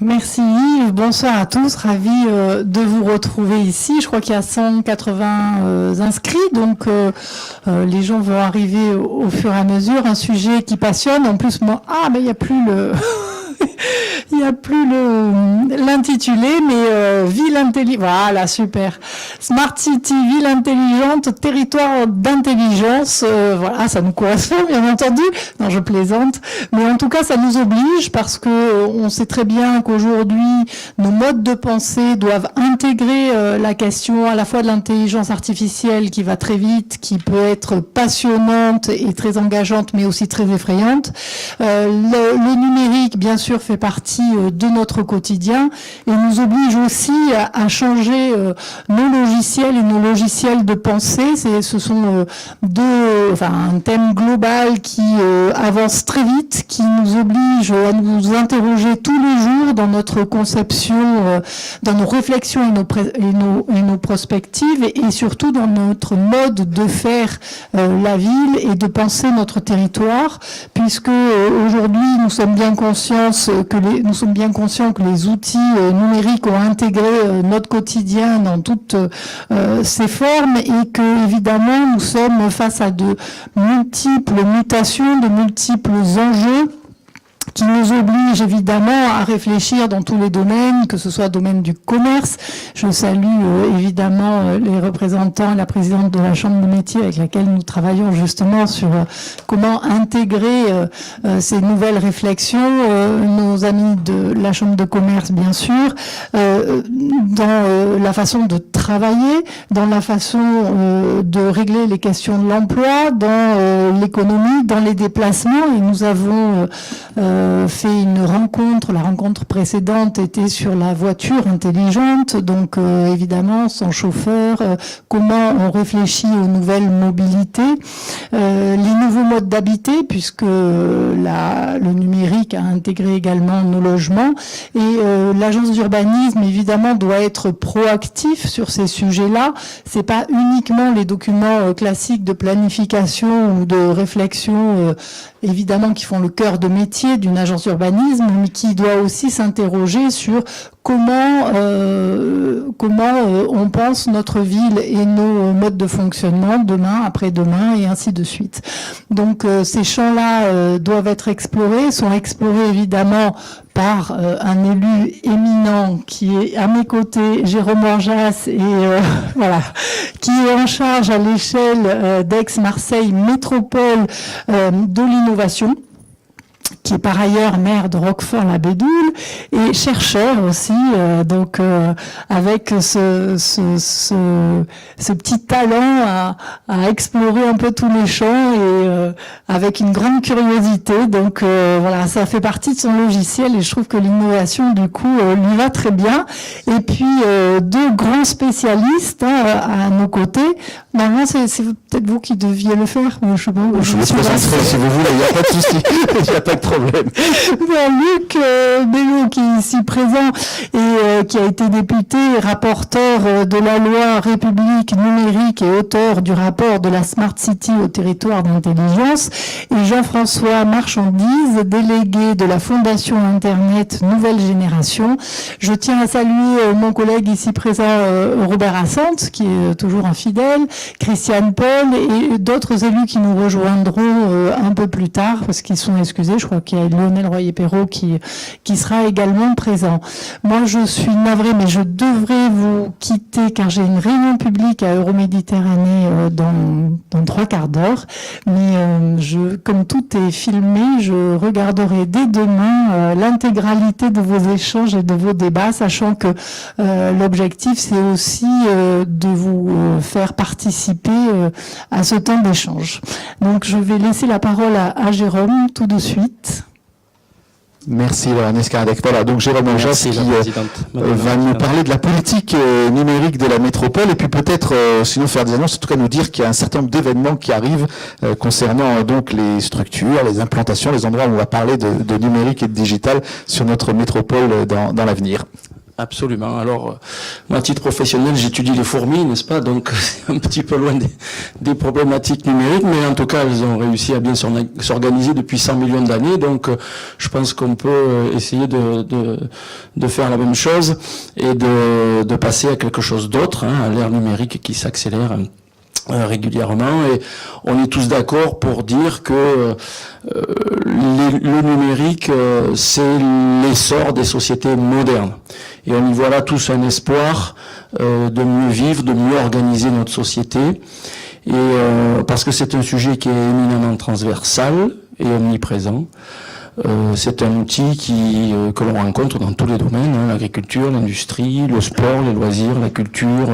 Merci Yves, bonsoir à tous, ravi de vous retrouver ici. Je crois qu'il y a 180 inscrits, donc les gens vont arriver au fur et à mesure. Un sujet qui passionne, en plus moi, mais il n'y a plus le... Il n'y a plus l'intitulé, mais ville intelligente. Voilà, super. Smart City, ville intelligente, territoire d'intelligence. Voilà, ça nous correspond, bien entendu. Non, je plaisante. Mais en tout cas, ça nous oblige parce que on sait très bien qu'aujourd'hui, nos modes de pensée doivent intégrer la question à la fois de l'intelligence artificielle qui va très vite, qui peut être passionnante et très engageante, mais aussi très effrayante. Le numérique, bien sûr, fait partie de notre quotidien et nous oblige aussi à changer nos logiciels et nos logiciels de pensée. Ce sont un thème global qui avance très vite, qui nous oblige à nous interroger tous les jours dans notre conception, dans nos réflexions et nos prospectives et surtout dans notre mode de faire la ville et de penser notre territoire, puisque aujourd'hui nous sommes bien conscients que les outils numériques ont intégré notre quotidien dans toutes ses formes et que évidemment nous sommes face à de multiples mutations, de multiples enjeux qui nous oblige évidemment à réfléchir dans tous les domaines, que ce soit le domaine du commerce. Je salue évidemment les représentants, la présidente de la Chambre de métiers avec laquelle nous travaillons justement sur comment intégrer ces nouvelles réflexions, nos amis de la Chambre de commerce bien sûr, dans la façon de travailler, dans la façon de régler les questions de l'emploi, dans l'économie, dans les déplacements. Et nous avons fait une rencontre. La rencontre précédente était sur la voiture intelligente, donc évidemment sans chauffeur, comment on réfléchit aux nouvelles mobilités, les nouveaux modes d'habiter, puisque le numérique a intégré également nos logements, et l'agence d'urbanisme évidemment doit être proactif sur ces sujets-là. C'est pas uniquement les documents classiques de planification ou de réflexion évidemment qui font le cœur de métier d'une agence d'urbanisme, mais qui doit aussi s'interroger sur comment on pense notre ville et nos modes de fonctionnement demain, après-demain et ainsi de suite. Donc ces champs-là doivent être explorés, sont explorés évidemment par un élu éminent qui est à mes côtés, Jérôme Orjas, et voilà, qui est en charge à l'échelle d'Aix-Marseille Métropole de l'innovation, qui est par ailleurs maire de Roquefort-la-Bédoule et chercheur aussi, avec ce petit talent à explorer un peu tous les champs et avec une grande curiosité. Donc voilà, ça fait partie de son logiciel et je trouve que l'innovation du coup lui va très bien. Et puis deux grands spécialistes à nos côtés. Normalement, c'est peut-être vous qui deviez le faire. Mais je sais pas. Je vous présenterai si vous voulez. Il n'y a pas de souci. Il n'y a pas de problème. Luc Bello qui est ici présent et qui a été député, rapporteur de la loi République numérique et auteur du rapport de la Smart City au territoire d'intelligence, et Jean-François Marchandise, délégué de la Fondation Internet Nouvelle Génération. Je tiens à saluer mon collègue ici présent, Robert Assante, qui est toujours un fidèle, Christiane Paul et d'autres élus qui nous rejoindront un peu plus tard parce qu'ils sont excusés. Je crois qu'il y a Lionel Royer-Perrault qui sera également présent. Moi, je suis navrée, mais je devrais vous quitter car j'ai une réunion publique à Euroméditerranée dans 3 quarts d'heure. Mais comme tout est filmé, je regarderai dès demain l'intégralité de vos échanges et de vos débats, sachant que l'objectif, c'est aussi de vous faire participer à ce temps d'échange. Donc, je vais laisser la parole à Jérôme tout de suite. Merci Laurent Escaradec. Voilà, donc Jérôme Orjas qui va nous parler de la politique numérique de la métropole et puis peut-être, sinon faire des annonces, en tout cas nous dire qu'il y a un certain nombre d'événements qui arrivent concernant donc les structures, les implantations, les endroits où on va parler de numérique et de digital sur notre métropole dans l'avenir. Absolument. Alors, moi, à titre professionnel, j'étudie les fourmis, n'est-ce pas? Donc, c'est un petit peu loin des problématiques numériques, mais en tout cas, elles ont réussi à bien s'organiser depuis 100 millions d'années. Donc, je pense qu'on peut essayer de faire la même chose et de passer à quelque chose d'autre, à l'ère numérique qui s'accélère régulièrement, et on est tous d'accord pour dire que le numérique, c'est l'essor des sociétés modernes. Et on y voit là tous un espoir de mieux vivre, de mieux organiser notre société. Et parce que c'est un sujet qui est éminemment transversal et omniprésent. C'est un outil que l'on rencontre dans tous les domaines, l'agriculture, l'industrie, le sport, les loisirs, la culture,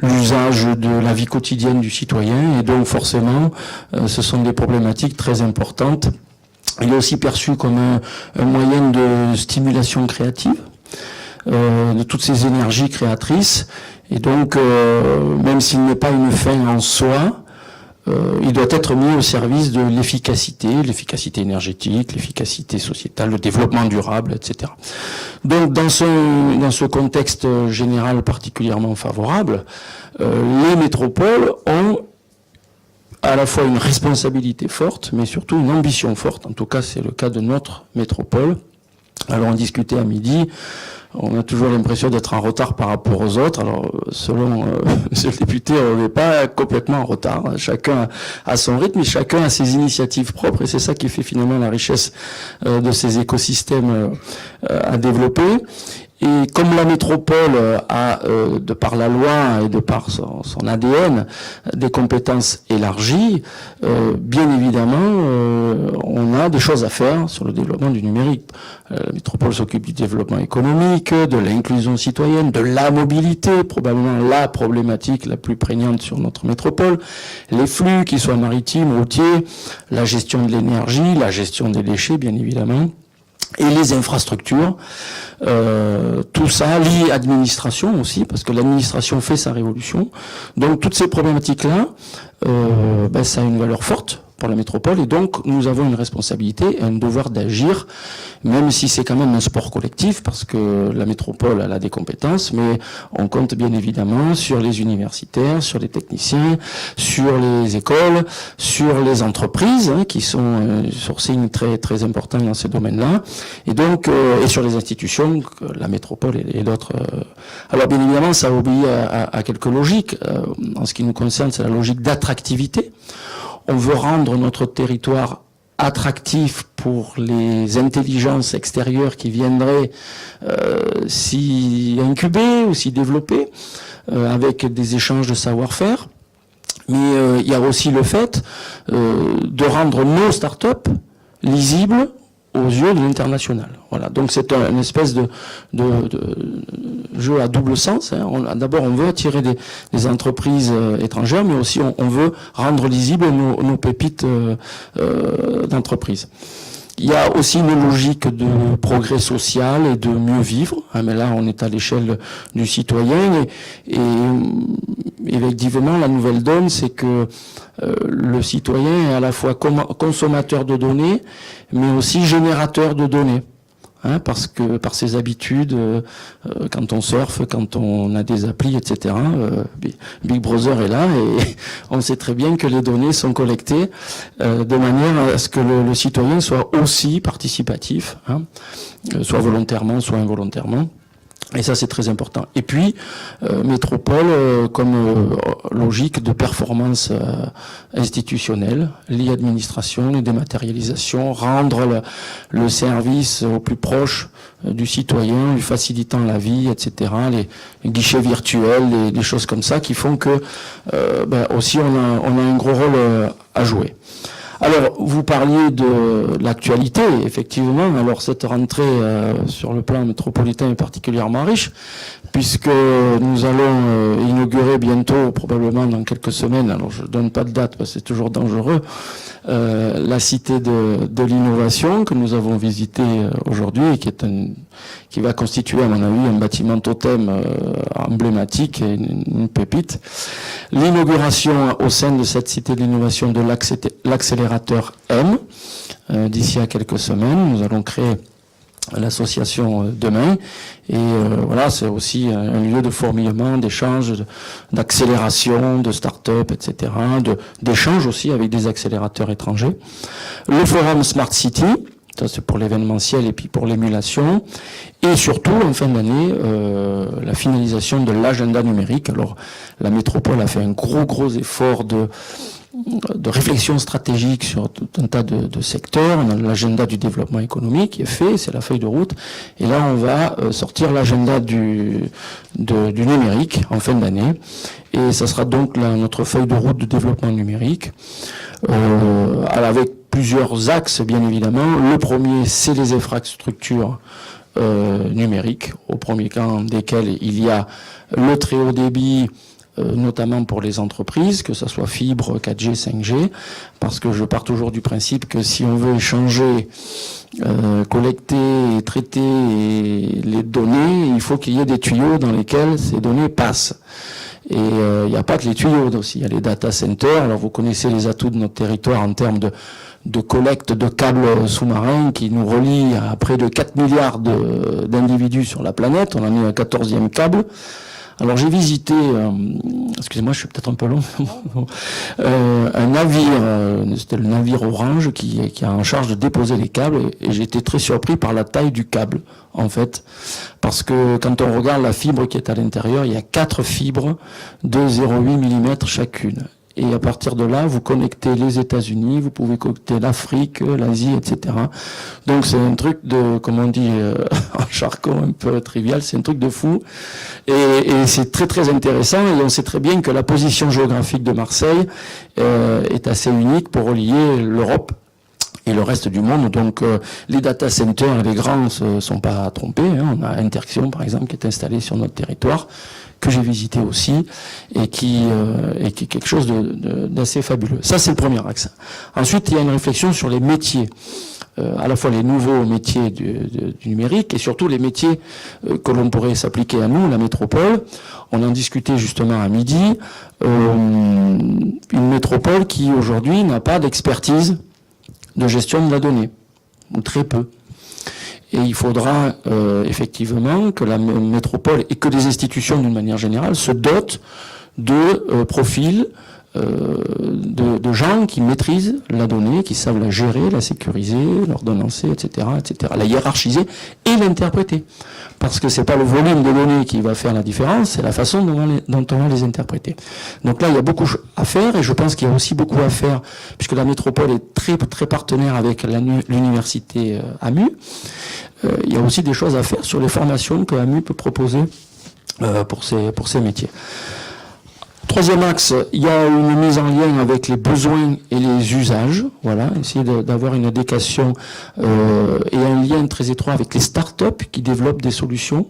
l'usage de la vie quotidienne du citoyen. Et donc forcément, ce sont des problématiques très importantes. Il est aussi perçu comme un moyen de stimulation créative, de toutes ces énergies créatrices. Et donc, même s'il n'est pas une fin en soi, il doit être mis au service de l'efficacité énergétique, l'efficacité sociétale, le développement durable, etc. Donc, dans ce contexte général particulièrement favorable, les métropoles ont à la fois une responsabilité forte, mais surtout une ambition forte. En tout cas, c'est le cas de notre métropole. Alors, on discutait à midi. On a toujours l'impression d'être en retard par rapport aux autres. Alors, selon Monsieur le député, on n'est pas complètement en retard. Chacun a son rythme et chacun a ses initiatives propres. Et c'est ça qui fait finalement la richesse de ces écosystèmes à développer. Et comme la métropole a, de par la loi et de par son ADN, des compétences élargies, bien évidemment, on a des choses à faire sur le développement du numérique. La métropole s'occupe du développement économique, de l'inclusion citoyenne, de la mobilité, probablement la problématique la plus prégnante sur notre métropole, les flux, qu'ils soient maritimes, routiers, la gestion de l'énergie, la gestion des déchets, bien évidemment, et les infrastructures, tout ça, l'administration aussi, parce que l'administration fait sa révolution. Donc toutes ces problématiques-là, ça a une valeur forte pour la métropole, et donc nous avons une responsabilité et un devoir d'agir, même si c'est quand même un sport collectif, parce que la métropole elle a des compétences, mais on compte bien évidemment sur les universitaires, sur les techniciens, sur les écoles, sur les entreprises, qui sont sourcing très très important dans ces domaines-là, et donc et sur les institutions, la métropole et d'autres. Alors bien évidemment, ça obéit à quelques logiques. En ce qui nous concerne, c'est la logique d'attractivité. On veut rendre notre territoire attractif pour les intelligences extérieures qui viendraient s'y incuber ou s'y développer, avec des échanges de savoir-faire. Mais il y a aussi le fait de rendre nos startups lisibles aux yeux de l'international. Voilà. Donc c'est une espèce de jeu à double sens. D'abord, on veut attirer des entreprises étrangères, mais aussi on veut rendre lisibles nos pépites d'entreprise. Il y a aussi une logique de progrès social et de mieux vivre. Mais là, on est à l'échelle du citoyen. Et effectivement, la nouvelle donne, c'est que le citoyen est à la fois consommateur de données, mais aussi générateur de données. Parce que par ses habitudes, quand on surfe, quand on a des applis, etc., Big Brother est là et on sait très bien que les données sont collectées de manière à ce que le citoyen soit aussi participatif, soit volontairement, soit involontairement. Et ça, c'est très important. Et puis, métropole comme logique de performance institutionnelle, l'e-administration, les dématérialisations, rendre le service au plus proche du citoyen, lui facilitant la vie, etc., les guichets virtuels, des choses comme ça qui font que aussi on a un gros rôle à jouer. Alors, vous parliez de l'actualité, effectivement. Alors, cette rentrée sur le plan métropolitain est particulièrement riche, puisque nous allons inaugurer bientôt, probablement dans quelques semaines, alors je ne donne pas de date parce que c'est toujours dangereux, la cité de l'innovation que nous avons visitée aujourd'hui et qui va constituer, à mon avis, un bâtiment totem emblématique et une pépite. L'inauguration au sein de cette cité de l'innovation de l'accélérateur M, d'ici à quelques semaines. Nous allons créer l'association Demain. Et voilà, c'est aussi un lieu de fourmillement, d'échange, d'accélération, de start-up, etc., d'échange aussi avec des accélérateurs étrangers. Le forum Smart City, ça c'est pour l'événementiel et puis pour l'émulation. Et surtout, en fin d'année, la finalisation de l'agenda numérique. Alors, la métropole a fait un gros effort de réflexion stratégique sur tout un tas de secteurs. On a l'agenda du développement économique qui est fait, c'est la feuille de route. Et là, on va sortir l'agenda du numérique en fin d'année. Et ça sera donc notre feuille de route de développement numérique, avec plusieurs axes, bien évidemment. Le premier, c'est les infrastructures numériques, au premier camp desquels il y a le très haut débit, notamment pour les entreprises, que ce soit fibre, 4G, 5G, parce que je pars toujours du principe que si on veut échanger, collecter et traiter les données, il faut qu'il y ait des tuyaux dans lesquels ces données passent. Et il n'y a pas que les tuyaux aussi, il y a les data centers. Alors vous connaissez les atouts de notre territoire en termes de collecte de câbles sous-marins qui nous relient à près de 4 milliards d'individus sur la planète. On en est un 14e câble. Alors j'ai visité, excusez-moi, je suis peut-être un peu long, un navire, c'était le navire Orange qui a en charge de déposer les câbles, et j'ai été très surpris par la taille du câble, en fait, parce que quand on regarde la fibre qui est à l'intérieur, il y a 4 fibres de 0,8 mm chacune. Et à partir de là, vous connectez les États-Unis, vous pouvez connecter l'Afrique, l'Asie, etc. Donc c'est un truc de, comme on dit en jargon un peu trivial, c'est un truc de fou. Et c'est très intéressant. Et on sait très bien que la position géographique de Marseille est assez unique pour relier l'Europe et le reste du monde. Donc les data centers, les grands ne sont pas trompés. Hein. On a Interxion, par exemple, qui est installé sur notre territoire, que j'ai visité aussi, et qui est quelque chose d'assez fabuleux. Ça, c'est le premier axe. Ensuite, il y a une réflexion sur les métiers, à la fois les nouveaux métiers du numérique et surtout les métiers que l'on pourrait s'appliquer à nous, la métropole. On en discutait justement à midi. Une métropole qui, aujourd'hui, n'a pas d'expertise de gestion de la donnée, ou très peu. Et il faudra effectivement que la métropole et que les institutions d'une manière générale se dotent de profils de gens qui maîtrisent la donnée, qui savent la gérer, la sécuriser, l'ordonnancer, etc., la hiérarchiser et l'interpréter. Parce que c'est pas le volume de données qui va faire la différence, c'est la façon dont on va les interpréter. Donc là, il y a beaucoup à faire, et je pense qu'il y a aussi beaucoup à faire, puisque la métropole est très partenaire avec l'université AMU. Il y a aussi des choses à faire sur les formations que AMU peut proposer pour ces métiers. Troisième axe, il y a une mise en lien avec les besoins et les usages. Voilà, essayer d'avoir une adéquation et un lien très étroit avec les start-up qui développent des solutions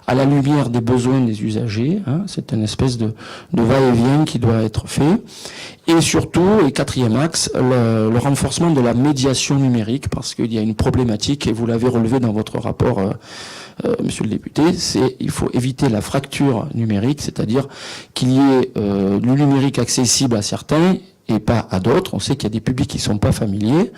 à la lumière des besoins des usagers. Hein. C'est une espèce de va-et-vient qui doit être fait. Et surtout, et quatrième axe, le renforcement de la médiation numérique, parce qu'il y a une problématique, et vous l'avez relevé dans votre rapport, monsieur le député, il faut éviter la fracture numérique, c'est-à-dire qu'il y ait du numérique accessible à certains et pas à d'autres. On sait qu'il y a des publics qui ne sont pas familiers.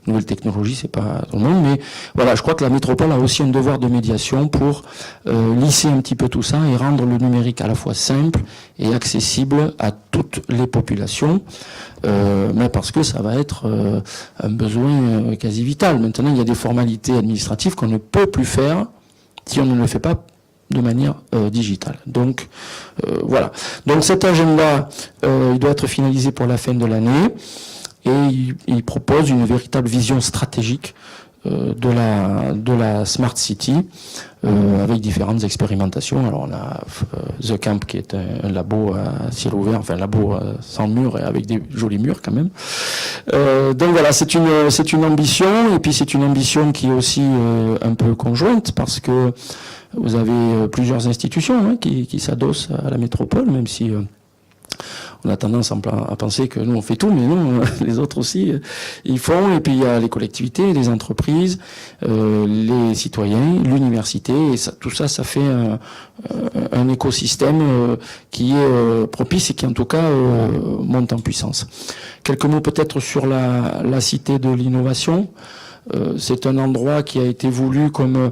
Nouvelle technologie, c'est pas tout le monde, mais voilà, je crois que la métropole a aussi un devoir de médiation pour lisser un petit peu tout ça et rendre le numérique à la fois simple et accessible à toutes les populations, mais parce que ça va être un besoin quasi vital. Maintenant, il y a des formalités administratives qu'on ne peut plus faire si on ne le fait pas de manière digitale. Donc voilà. Donc cet agenda, il doit être finalisé pour la fin de l'année, et il propose une véritable vision stratégique de la Smart City avec différentes expérimentations. Alors on a The Camp qui est un labo à ciel ouvert, enfin un labo sans mur et avec des jolis murs quand même. Donc voilà, c'est une ambition, et puis c'est une ambition qui est aussi un peu conjointe, parce que vous avez plusieurs institutions qui s'adossent à la métropole, même si on a tendance à penser que nous on fait tout, mais non, les autres aussi ils font. Et puis il y a les collectivités, les entreprises, les citoyens, l'université, et ça, tout ça, ça fait un écosystème qui est propice et qui en tout cas monte en puissance. Quelques mots peut-être sur la cité de l'innovation. c'est un endroit qui a été voulu comme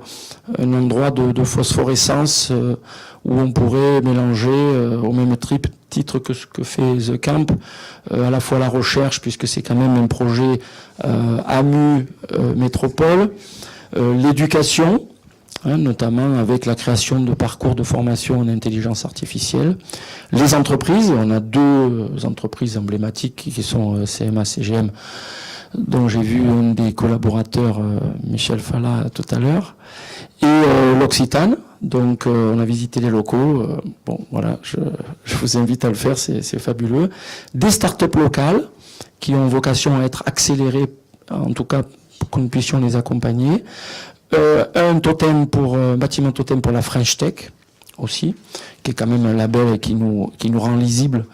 un endroit de phosphorescence où on pourrait mélanger au même titre que ce que fait The Camp, à la fois la recherche, puisque c'est quand même un projet AMU Métropole, l'éducation, notamment avec la création de parcours de formation en intelligence artificielle. Les entreprises, on a 2 entreprises emblématiques qui sont CMA, CGM, dont j'ai vu un des collaborateurs, Michel Falla, tout à l'heure, et l'Occitane. Donc on a visité les locaux. Bon, voilà, je vous invite à le faire, c'est fabuleux. Des startups locales qui ont vocation à être accélérées, en tout cas pour que nous puissions les accompagner. Un bâtiment totem pour la French Tech aussi, qui est quand même un label qui nous rend lisible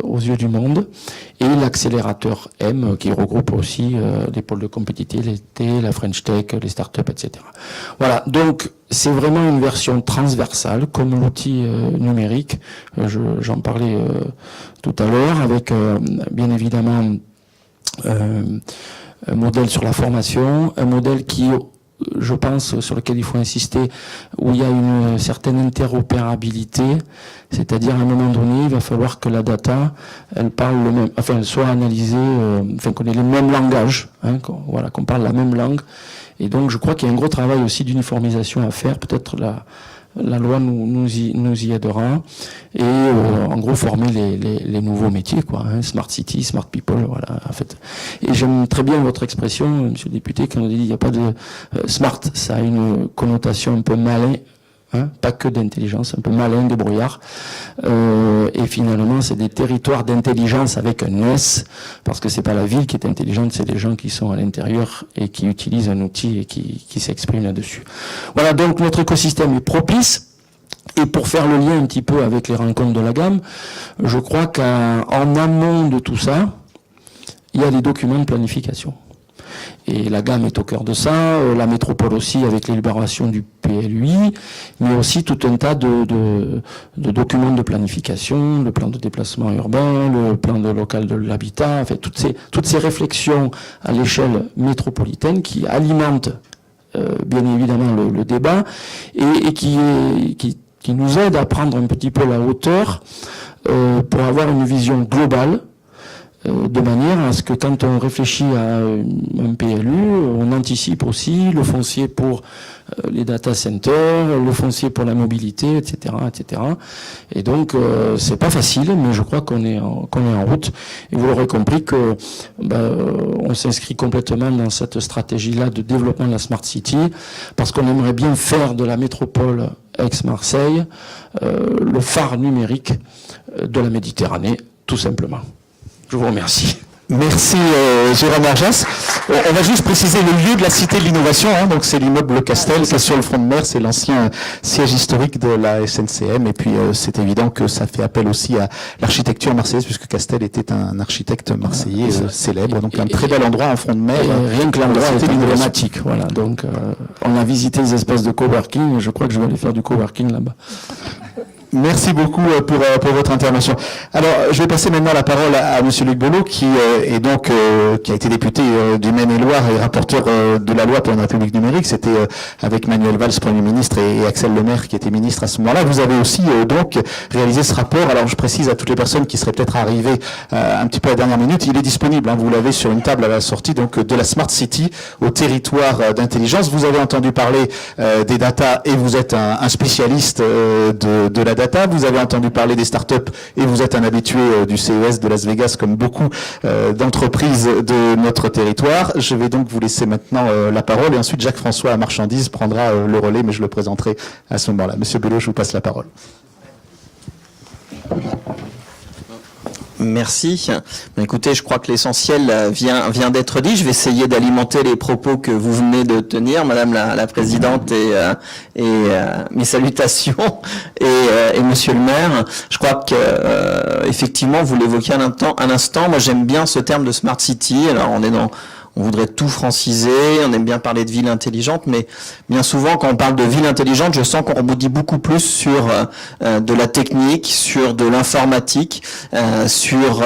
aux yeux du monde, et l'accélérateur M qui regroupe aussi les pôles de compétitivité, la French Tech, les startups, etc. Voilà, donc c'est vraiment une version transversale comme l'outil numérique. J'en parlais tout à l'heure, avec bien évidemment un modèle sur la formation, un modèle qui, je pense, sur lequel il faut insister, où il y a une certaine interopérabilité, c'est-à-dire à un moment donné, il va falloir que la data, elle parle le même, enfin, elle soit analysée, qu'on ait les mêmes langages, qu'on parle la même langue. Et donc, je crois qu'il y a un gros travail aussi d'uniformisation à faire. Peut-être la loi nous y aidera, et en gros former les nouveaux métiers, Smart City, Smart People, voilà, en fait. Et j'aime très bien votre expression, monsieur le député, quand on dit il n'y a pas de smart, ça a une connotation un peu malin, pas que d'intelligence, un peu malin, débrouillard, et finalement c'est des territoires d'intelligence avec un S, parce que c'est pas la ville qui est intelligente, c'est les gens qui sont à l'intérieur et qui utilisent un outil et qui s'expriment là-dessus. Voilà, donc notre écosystème est propice. Et pour faire le lien un petit peu avec les rencontres de la gamme, je crois qu'en amont de tout ça, il y a les documents de planification. Et la gamme est au cœur de ça, la métropole aussi avec l'élaboration du PLUI, mais aussi tout un tas de documents de planification, le plan de déplacement urbain, le plan local de l'habitat, en fait, toutes ces réflexions à l'échelle métropolitaine qui alimentent bien évidemment le débat et qui nous aident à prendre un petit peu la hauteur pour avoir une vision globale, de manière à ce que quand on réfléchit à un PLU, on anticipe aussi le foncier pour les data centers, le foncier pour la mobilité, etc., etc. Et donc c'est pas facile, mais je crois qu'on est en route. Et vous l'aurez compris que on s'inscrit complètement dans cette stratégie-là de développement de la Smart City, parce qu'on aimerait bien faire de la métropole Aix-Marseille le phare numérique de la Méditerranée, tout simplement. Je vous remercie. Merci Jérôme Arjas. On va juste préciser le lieu de la Cité de l'Innovation, donc c'est l'immeuble Castel, c'est sur le front de mer, c'est l'ancien siège historique de la SNCM, et puis c'est évident que ça fait appel aussi à l'architecture marseillaise, puisque Castel était un architecte marseillais célèbre, donc un très bel endroit en front de mer. Rien que l'endroit est emblématique, voilà. Donc on a visité les espaces de coworking, et je crois que je vais aller faire du coworking là-bas. Merci beaucoup pour votre intervention. Alors, je vais passer maintenant la parole à Monsieur Luc Belot, qui est donc qui a été député du Maine-et-Loire et rapporteur de la loi pour une République numérique. C'était avec Manuel Valls, Premier ministre, et Axel Lemaire, qui était ministre à ce moment-là. Vous avez aussi donc réalisé ce rapport. Alors, je précise à toutes les personnes qui seraient peut-être arrivées un petit peu à la dernière minute, il est disponible. Vous l'avez sur une table à la sortie, donc de la Smart City au territoire d'intelligence. Vous avez entendu parler des data et vous êtes un spécialiste de la data. Vous avez entendu parler des startups et vous êtes un habitué du CES de Las Vegas, comme beaucoup d'entreprises de notre territoire. Je vais donc vous laisser maintenant la parole, et ensuite Jacques-François à Marchandise prendra le relais, mais je le présenterai à ce moment-là. Monsieur Belot, je vous passe la parole. Merci. Écoutez, je crois que l'essentiel vient d'être dit. Je vais essayer d'alimenter les propos que vous venez de tenir, Madame la Présidente, et mes salutations, et Monsieur le Maire. Je crois que effectivement, vous l'évoquiez un instant. Moi, j'aime bien ce terme de Smart City. Alors, on voudrait tout franciser, on aime bien parler de ville intelligente, mais bien souvent, quand on parle de ville intelligente, je sens qu'on rebondit beaucoup plus sur de la technique, sur de l'informatique, sur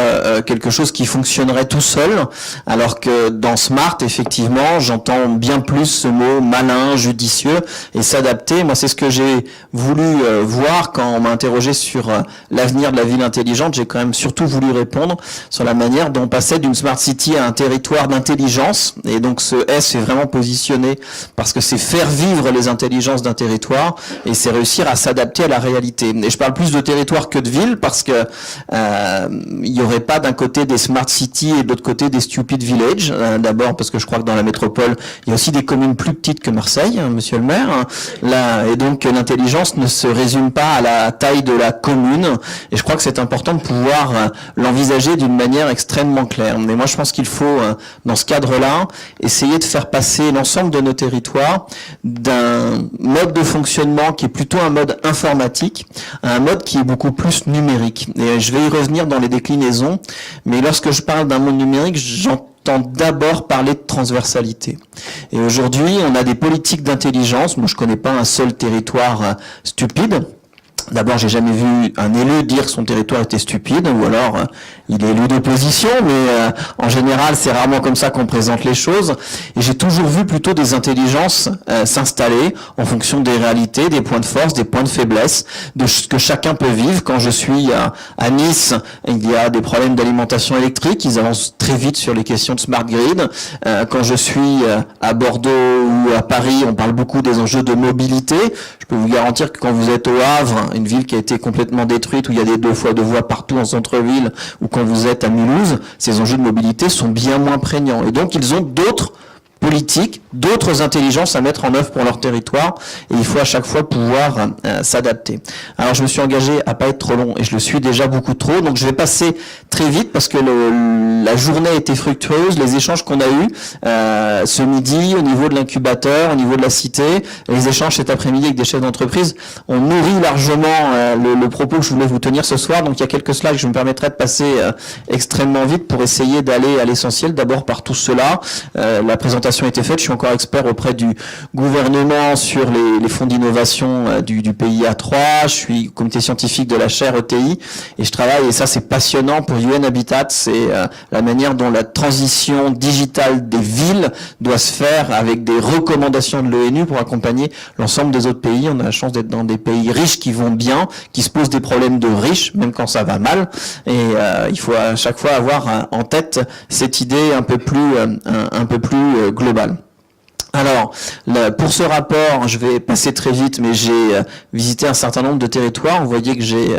quelque chose qui fonctionnerait tout seul, alors que dans smart, effectivement, j'entends bien plus ce mot malin, judicieux et s'adapter. Moi, c'est ce que j'ai voulu voir quand on m'a interrogé sur l'avenir de la ville intelligente. J'ai quand même surtout voulu répondre sur la manière dont on passait d'une smart city à un territoire d'intelligence. Et donc ce S est vraiment positionné parce que c'est faire vivre les intelligences d'un territoire et c'est réussir à s'adapter à la réalité. Et je parle plus de territoire que de ville parce que il y aurait pas d'un côté des smart cities et de l'autre côté des stupid villages. D'abord parce que je crois que dans la métropole, il y a aussi des communes plus petites que Marseille, hein, monsieur le maire. Là, et donc l'intelligence ne se résume pas à la taille de la commune. Et je crois que c'est important de pouvoir l'envisager d'une manière extrêmement claire. Mais moi, je pense qu'il faut, dans ce cadre-là, essayer de faire passer l'ensemble de nos territoires d'un mode de fonctionnement qui est plutôt un mode informatique à un mode qui est beaucoup plus numérique. Et je vais y revenir dans les déclinaisons, mais lorsque je parle d'un monde numérique, j'entends d'abord parler de transversalité. Et aujourd'hui, on a des politiques d'intelligence. Moi, je connais pas un seul territoire stupide. D'abord, j'ai jamais vu un élu dire que son territoire était stupide, ou alors il est élu d'opposition, mais en général, c'est rarement comme ça qu'on présente les choses. Et j'ai toujours vu plutôt des intelligences s'installer en fonction des réalités, des points de force, des points de faiblesse, de ce que chacun peut vivre. Quand je suis à Nice, il y a des problèmes d'alimentation électrique, ils avancent très vite sur les questions de smart grid. Quand je suis à Bordeaux ou à Paris, on parle beaucoup des enjeux de mobilité. Je peux vous garantir que quand vous êtes au Havre, une ville qui a été complètement détruite, où il y a des 2 fois 2 voies partout en centre-ville, ou quand vous êtes à Mulhouse, ces enjeux de mobilité sont bien moins prégnants. Et donc, ils ont d'autres politiques, d'autres intelligences à mettre en œuvre pour leur territoire, et il faut à chaque fois pouvoir s'adapter. Alors je me suis engagé à pas être trop long, et je le suis déjà beaucoup trop, donc je vais passer très vite parce que la journée a été fructueuse, les échanges qu'on a eus ce midi au niveau de l'incubateur, au niveau de la cité, les échanges cet après-midi avec des chefs d'entreprise ont nourri largement le propos que je voulais vous tenir ce soir. Donc il y a quelques slides que je me permettrai de passer extrêmement vite pour essayer d'aller à l'essentiel. D'abord par tout cela, la présentation a été faite. Je suis encore expert auprès du gouvernement sur les fonds d'innovation du PIA 3. Je suis comité scientifique de la chaire ETI et je travaille, et ça c'est passionnant pour UN Habitat, c'est la manière dont la transition digitale des villes doit se faire avec des recommandations de l'ONU pour accompagner l'ensemble des autres pays. On a la chance d'être dans des pays riches qui vont bien, qui se posent des problèmes de riches, même quand ça va mal. Et il faut à chaque fois avoir en tête cette idée un peu plus globale. Alors, pour ce rapport, je vais passer très vite, mais j'ai visité un certain nombre de territoires. Vous voyez que j'ai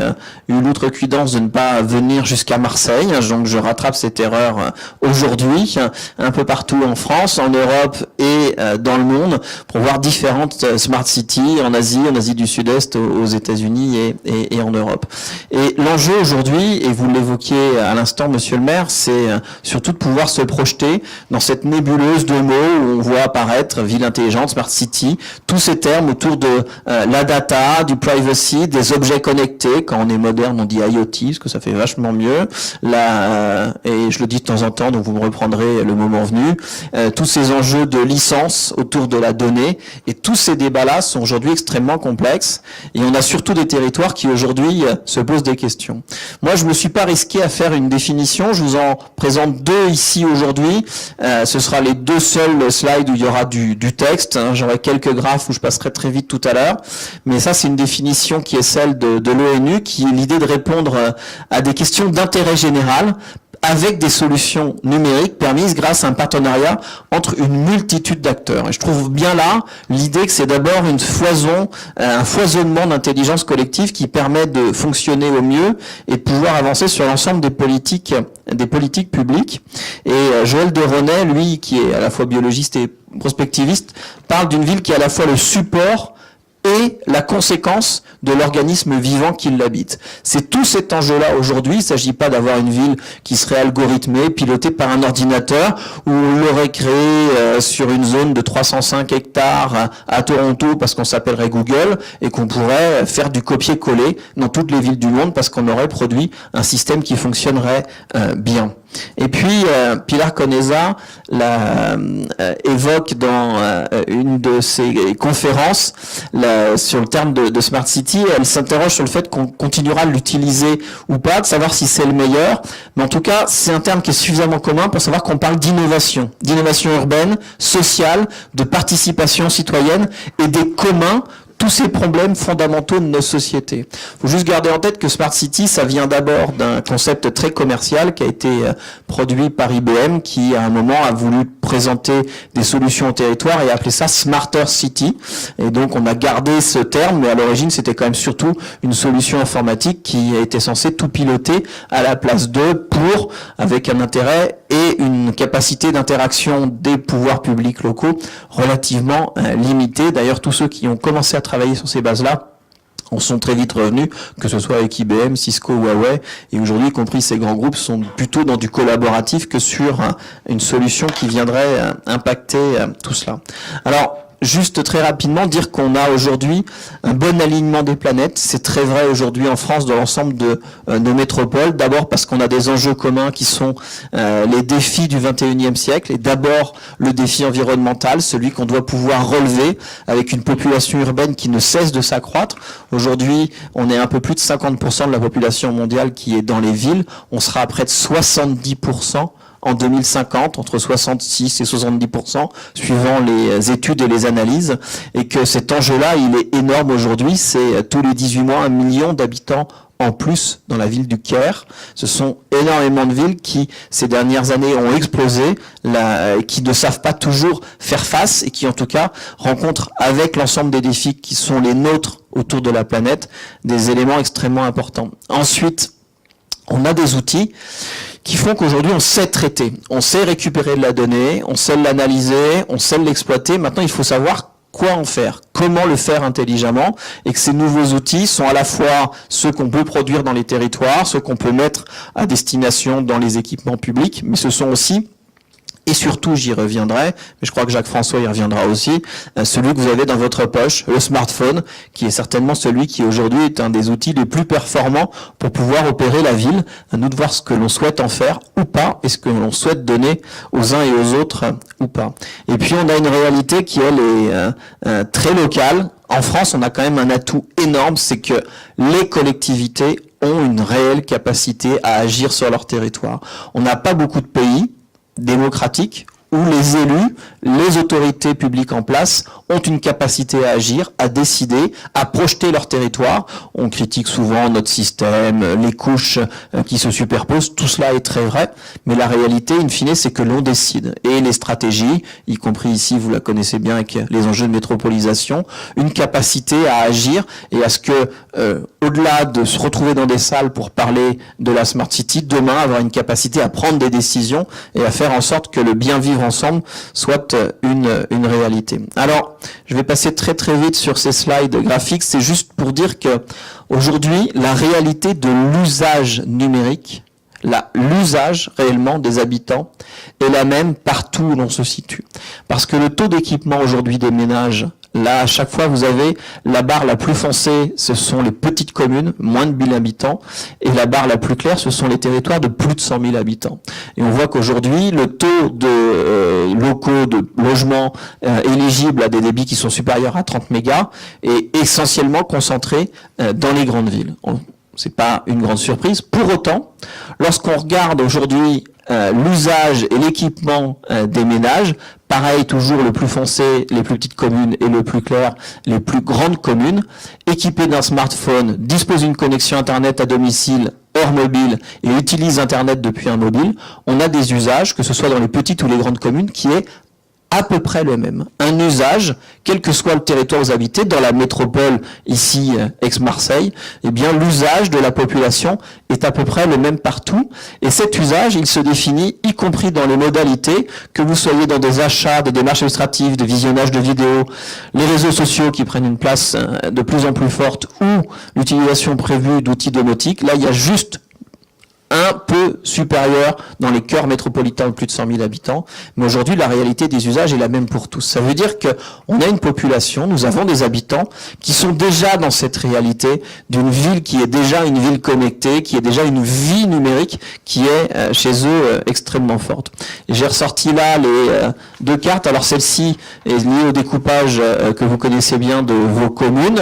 eu l'outrecuidance de ne pas venir jusqu'à Marseille, donc je rattrape cette erreur aujourd'hui, un peu partout en France, en Europe et dans le monde, pour voir différentes smart cities en Asie du Sud-Est, aux États-Unis et en Europe. Et l'enjeu aujourd'hui, et vous l'évoquiez à l'instant, monsieur le maire, c'est surtout de pouvoir se projeter dans cette nébuleuse de mots où on voit apparaître ville intelligente, smart city, tous ces termes autour de la data, du privacy, des objets connectés. Quand on est moderne, on dit IoT, parce que ça fait vachement mieux. Et je le dis de temps en temps, donc vous me reprendrez le moment venu. Tous ces enjeux de licence autour de la donnée, et tous ces débats-là sont aujourd'hui extrêmement complexes. Et on a surtout des territoires qui aujourd'hui se posent des questions. Moi, je me suis pas risqué à faire une définition. Je vous en présente 2 ici aujourd'hui. Ce sera les 2 seuls slides où il y aura du texte. J'aurai quelques graphes où je passerai très vite tout à l'heure. Mais ça, c'est une définition qui est celle de l'ONU, qui est l'idée de répondre à des questions d'intérêt général avec des solutions numériques permises grâce à un partenariat entre une multitude d'acteurs. Et je trouve bien là l'idée que c'est d'abord un foisonnement d'intelligence collective qui permet de fonctionner au mieux et de pouvoir avancer sur l'ensemble des politiques publiques. Et Joël de René, lui, qui est à la fois biologiste et prospectiviste, parle d'une ville qui est à la fois le support et la conséquence de l'organisme vivant qui l'habite. C'est tout cet enjeu-là aujourd'hui. Il ne s'agit pas d'avoir une ville qui serait algorithmée, pilotée par un ordinateur, où on l'aurait créée sur une zone de 305 hectares à Toronto parce qu'on s'appellerait Google et qu'on pourrait faire du copier-coller dans toutes les villes du monde parce qu'on aurait produit un système qui fonctionnerait bien. Et puis, Pilar Conesa évoque dans une de ses conférences sur le terme de Smart City. Elle s'interroge sur le fait qu'on continuera à l'utiliser ou pas, de savoir si c'est le meilleur. Mais en tout cas, c'est un terme qui est suffisamment commun pour savoir qu'on parle d'innovation urbaine, sociale, de participation citoyenne et des communs, tous ces problèmes fondamentaux de nos sociétés. Il faut juste garder en tête que Smart City, ça vient d'abord d'un concept très commercial qui a été produit par IBM, qui à un moment a voulu présenter des solutions au territoire et appelé ça Smarter City. Et donc on a gardé ce terme, mais à l'origine c'était quand même surtout une solution informatique qui était censée tout piloter à la place d'eux avec un intérêt et une capacité d'interaction des pouvoirs publics locaux relativement limitée. D'ailleurs, tous ceux qui ont commencé à travailler sur ces bases-là en sont très vite revenus, que ce soit avec IBM, Cisco, Huawei, et aujourd'hui, y compris ces grands groupes, sont plutôt dans du collaboratif que sur une solution qui viendrait impacter tout cela. Alors, juste très rapidement, dire qu'on a aujourd'hui un bon alignement des planètes. C'est très vrai aujourd'hui en France dans l'ensemble de nos métropoles. D'abord parce qu'on a des enjeux communs qui sont les défis du 21e siècle. Et d'abord le défi environnemental, celui qu'on doit pouvoir relever avec une population urbaine qui ne cesse de s'accroître. Aujourd'hui, on est un peu plus de 50% de la population mondiale qui est dans les villes. On sera à près de 70% en 2050, entre 66 et 70%, suivant les études et les analyses, et que cet enjeu-là, il est énorme aujourd'hui. C'est tous les 18 mois 1 million d'habitants en plus dans la ville du Caire. Ce sont énormément de villes qui, ces dernières années, ont explosé, qui ne savent pas toujours faire face et qui, en tout cas, rencontrent avec l'ensemble des défis qui sont les nôtres autour de la planète, des éléments extrêmement importants. Ensuite, on a des outils qui font qu'aujourd'hui on sait traiter, on sait récupérer de la donnée, on sait l'analyser, on sait l'exploiter. Maintenant, il faut savoir quoi en faire, comment le faire intelligemment, et que ces nouveaux outils sont à la fois ceux qu'on peut produire dans les territoires, ceux qu'on peut mettre à destination dans les équipements publics, mais ce sont aussi, et surtout, j'y reviendrai, mais je crois que Jacques-François y reviendra aussi, celui que vous avez dans votre poche, le smartphone, qui est certainement celui qui aujourd'hui est un des outils les plus performants pour pouvoir opérer la ville. À nous de voir ce que l'on souhaite en faire ou pas, et ce que l'on souhaite donner aux uns et aux autres ou pas. Et puis on a une réalité qui, elle, est très locale. En France, on a quand même un atout énorme, c'est que les collectivités ont une réelle capacité à agir sur leur territoire. On n'a pas beaucoup de pays démocratique où les élus, les autorités publiques en place ont une capacité à agir, à décider, à projeter leur territoire. On critique souvent notre système, les couches qui se superposent, tout cela est très vrai, mais la réalité, in fine, c'est que l'on décide. Et les stratégies, y compris ici, vous la connaissez bien avec les enjeux de métropolisation, une capacité à agir et à ce que, au-delà de se retrouver dans des salles pour parler de la Smart City, demain avoir une capacité à prendre des décisions et à faire en sorte que le bien vivre ensemble soit une réalité. Alors, je vais passer très très vite sur ces slides graphiques. C'est juste pour dire que aujourd'hui, la réalité de l'usage numérique, l'usage réellement des habitants est la même partout où l'on se situe. Parce que le taux d'équipement aujourd'hui des ménages, là, à chaque fois, vous avez la barre la plus foncée, ce sont les petites communes, moins de 1000 habitants, et la barre la plus claire, ce sont les territoires de plus de 100 000 habitants. Et on voit qu'aujourd'hui, le taux de locaux, de logements éligibles à des débits qui sont supérieurs à 30 mégas est essentiellement concentré dans les grandes villes. C'est pas une grande surprise. Pour autant, lorsqu'on regarde aujourd'hui l'usage et l'équipement des ménages, pareil, toujours le plus foncé, les plus petites communes, et le plus clair, les plus grandes communes, équipées d'un smartphone, disposent d'une connexion Internet à domicile, hors mobile, et utilisent Internet depuis un mobile, on a des usages, que ce soit dans les petites ou les grandes communes, qui est à peu près le même. Un usage, quel que soit le territoire où vous habitez, dans la métropole, ici, Aix-Marseille, eh bien, l'usage de la population est à peu près le même partout. Et cet usage, il se définit, y compris dans les modalités, que vous soyez dans des achats, des démarches administratives, des visionnages de vidéos, les réseaux sociaux qui prennent une place de plus en plus forte, ou l'utilisation prévue d'outils domotiques. Là, il y a juste un peu supérieur dans les cœurs métropolitains de plus de 100 000 habitants. Mais aujourd'hui, la réalité des usages est la même pour tous. Ça veut dire qu'on a une population, nous avons des habitants qui sont déjà dans cette réalité d'une ville qui est déjà une ville connectée, qui est déjà une vie numérique qui est chez eux extrêmement forte. J'ai ressorti là les deux cartes. Alors celle-ci est liée au découpage que vous connaissez bien de vos communes,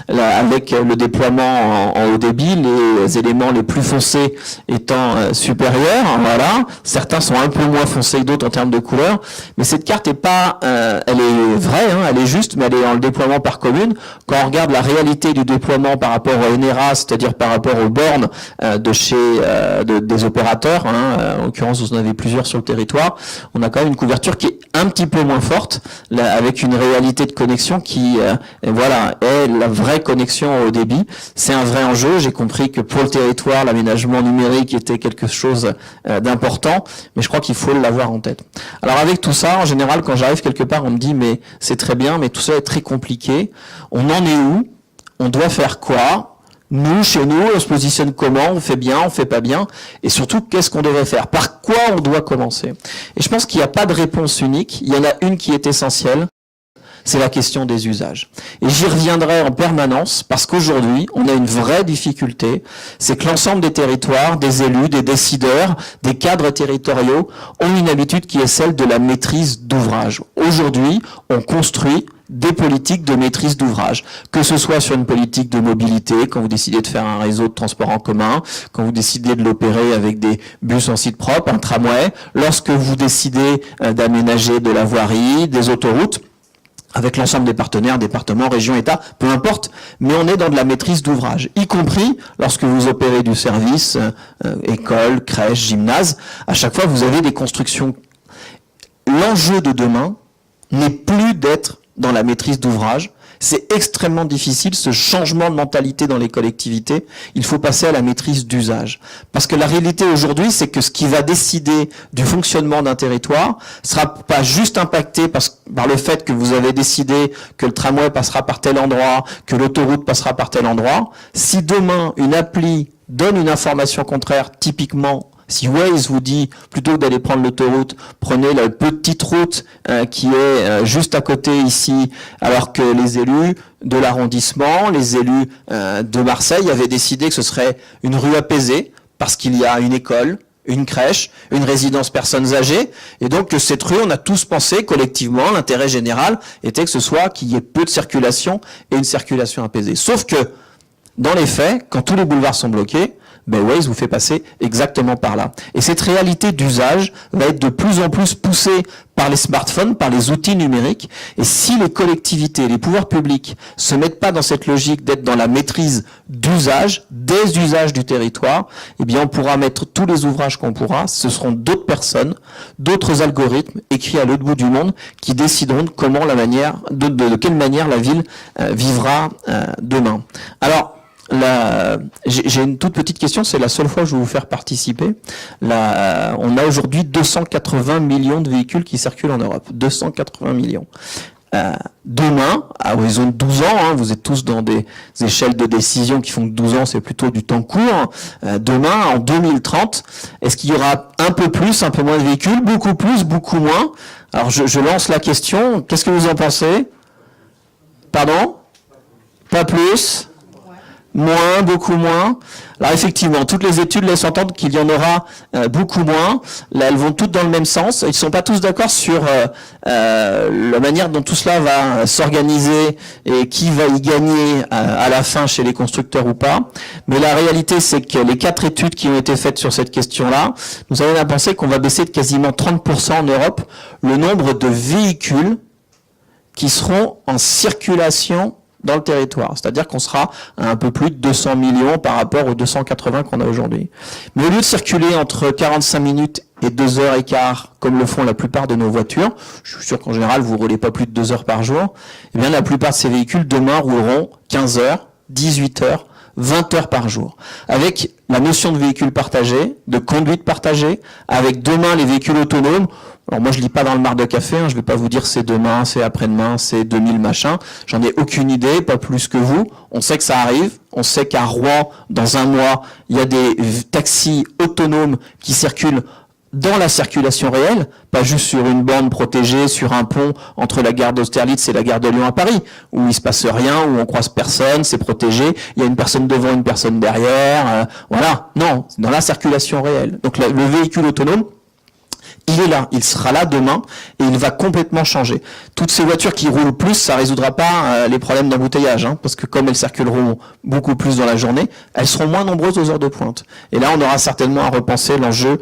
là, avec le déploiement en haut débit, les éléments les plus foncés étant supérieurs, voilà. Certains sont un peu moins foncés que d'autres en termes de couleur, mais cette carte est pas, elle est vraie, hein, elle est juste, mais elle est dans le déploiement par commune. Quand on regarde la réalité du déploiement par rapport au NRA, c'est-à-dire par rapport aux bornes de chez des opérateurs, hein, en l'occurrence vous en avez plusieurs sur le territoire, on a quand même une couverture qui est un petit peu moins forte, là, avec une réalité de connexion qui, voilà, est la vraie connexion au débit. C'est un vrai enjeu. J'ai compris que pour le territoire, l'aménagement numérique était quelque chose d'important, mais je crois qu'il faut l'avoir en tête. Alors avec tout ça, en général, quand j'arrive quelque part, on me dit mais c'est très bien, mais tout ça est très compliqué. On en est où? On doit faire quoi? Nous, chez nous, on se positionne comment? On fait bien, on fait pas bien? Et surtout, qu'est-ce qu'on devrait faire? Par quoi on doit commencer? Et je pense qu'il n'y a pas de réponse unique. Il y en a une qui est essentielle. C'est la question des usages. Et j'y reviendrai en permanence parce qu'aujourd'hui, on a une vraie difficulté, c'est que l'ensemble des territoires, des élus, des décideurs, des cadres territoriaux ont une habitude qui est celle de la maîtrise d'ouvrage. Aujourd'hui, on construit des politiques de maîtrise d'ouvrage, que ce soit sur une politique de mobilité, quand vous décidez de faire un réseau de transport en commun, quand vous décidez de l'opérer avec des bus en site propre, un tramway, lorsque vous décidez d'aménager de la voirie, des autoroutes, avec l'ensemble des partenaires, départements, régions, États, peu importe, mais on est dans de la maîtrise d'ouvrage, y compris lorsque vous opérez du service, école, crèche, gymnase, à chaque fois vous avez des constructions. L'enjeu de demain n'est plus d'être dans la maîtrise d'ouvrage. C'est extrêmement difficile, ce changement de mentalité dans les collectivités. Il faut passer à la maîtrise d'usage. Parce que la réalité aujourd'hui, c'est que ce qui va décider du fonctionnement d'un territoire sera pas juste impacté par le fait que vous avez décidé que le tramway passera par tel endroit, que l'autoroute passera par tel endroit. Si demain, une appli donne une information contraire, typiquement, si Waze vous dit, plutôt que d'aller prendre l'autoroute, prenez la petite route qui est juste à côté ici, alors que les élus de l'arrondissement, les élus de Marseille avaient décidé que ce serait une rue apaisée, parce qu'il y a une école, une crèche, une résidence personnes âgées, et donc que cette rue, on a tous pensé collectivement, l'intérêt général était que ce soit qu'il y ait peu de circulation et une circulation apaisée. Sauf que, dans les faits, quand tous les boulevards sont bloqués, ben Waze vous fait passer exactement par là. Et cette réalité d'usage va être de plus en plus poussée par les smartphones, par les outils numériques. Et si les collectivités, les pouvoirs publics se mettent pas dans cette logique d'être dans la maîtrise d'usage, des usages du territoire, eh bien on pourra mettre tous les ouvrages qu'on pourra. Ce seront d'autres personnes, d'autres algorithmes écrits à l'autre bout du monde qui décideront de comment de quelle manière la ville vivra demain. Alors, j'ai une toute petite question, c'est la seule fois que je vais vous faire participer. On a aujourd'hui 280 millions de véhicules qui circulent en Europe. 280 millions. Demain, à horizon de 12 ans, hein, vous êtes tous dans des échelles de décision qui font que 12 ans, c'est plutôt du temps court. Demain, en 2030, est-ce qu'il y aura un peu plus, un peu moins de véhicules, beaucoup plus, beaucoup moins? Alors, je lance la question. Qu'est-ce que vous en pensez? Pardon? Pas plus? Moins, beaucoup moins. Alors effectivement, toutes les études laissent entendre qu'il y en aura beaucoup moins. Là, elles vont toutes dans le même sens. Ils sont pas tous d'accord sur la manière dont tout cela va s'organiser et qui va y gagner à la fin chez les constructeurs ou pas. Mais la réalité, c'est que les 4 études qui ont été faites sur cette question-là, nous avons à penser qu'on va baisser de quasiment 30% en Europe le nombre de véhicules qui seront en circulation dans le territoire. C'est-à-dire qu'on sera à un peu plus de 200 millions par rapport aux 280 qu'on a aujourd'hui. Mais au lieu de circuler entre 45 minutes et 2h15, comme le font la plupart de nos voitures, je suis sûr qu'en général, vous ne roulez pas plus de 2 heures par jour, eh bien, la plupart de ces véhicules, demain, rouleront 15 heures, 18 heures, 20 heures par jour. Avec la notion de véhicule partagé, de conduite partagée, avec demain les véhicules autonomes. Alors moi, je lis pas dans le marc de café, je vais pas vous dire c'est demain, c'est après-demain, c'est 2000 machin. J'en ai aucune idée, pas plus que vous. On sait que ça arrive. On sait qu'à Rouen, dans un mois, il y a des taxis autonomes qui circulent dans la circulation réelle, pas juste sur une borne protégée, sur un pont entre la gare d'Austerlitz et la gare de Lyon à Paris, où il se passe rien, où on croise personne, c'est protégé, il y a une personne devant, une personne derrière, voilà. Non, c'est dans la circulation réelle. Donc le véhicule autonome, il est là, il sera là demain et il va complètement changer. Toutes ces voitures qui roulent plus, ça résoudra pas les problèmes d'embouteillage, parce que comme elles circuleront beaucoup plus dans la journée, elles seront moins nombreuses aux heures de pointe. Et là, on aura certainement à repenser l'enjeu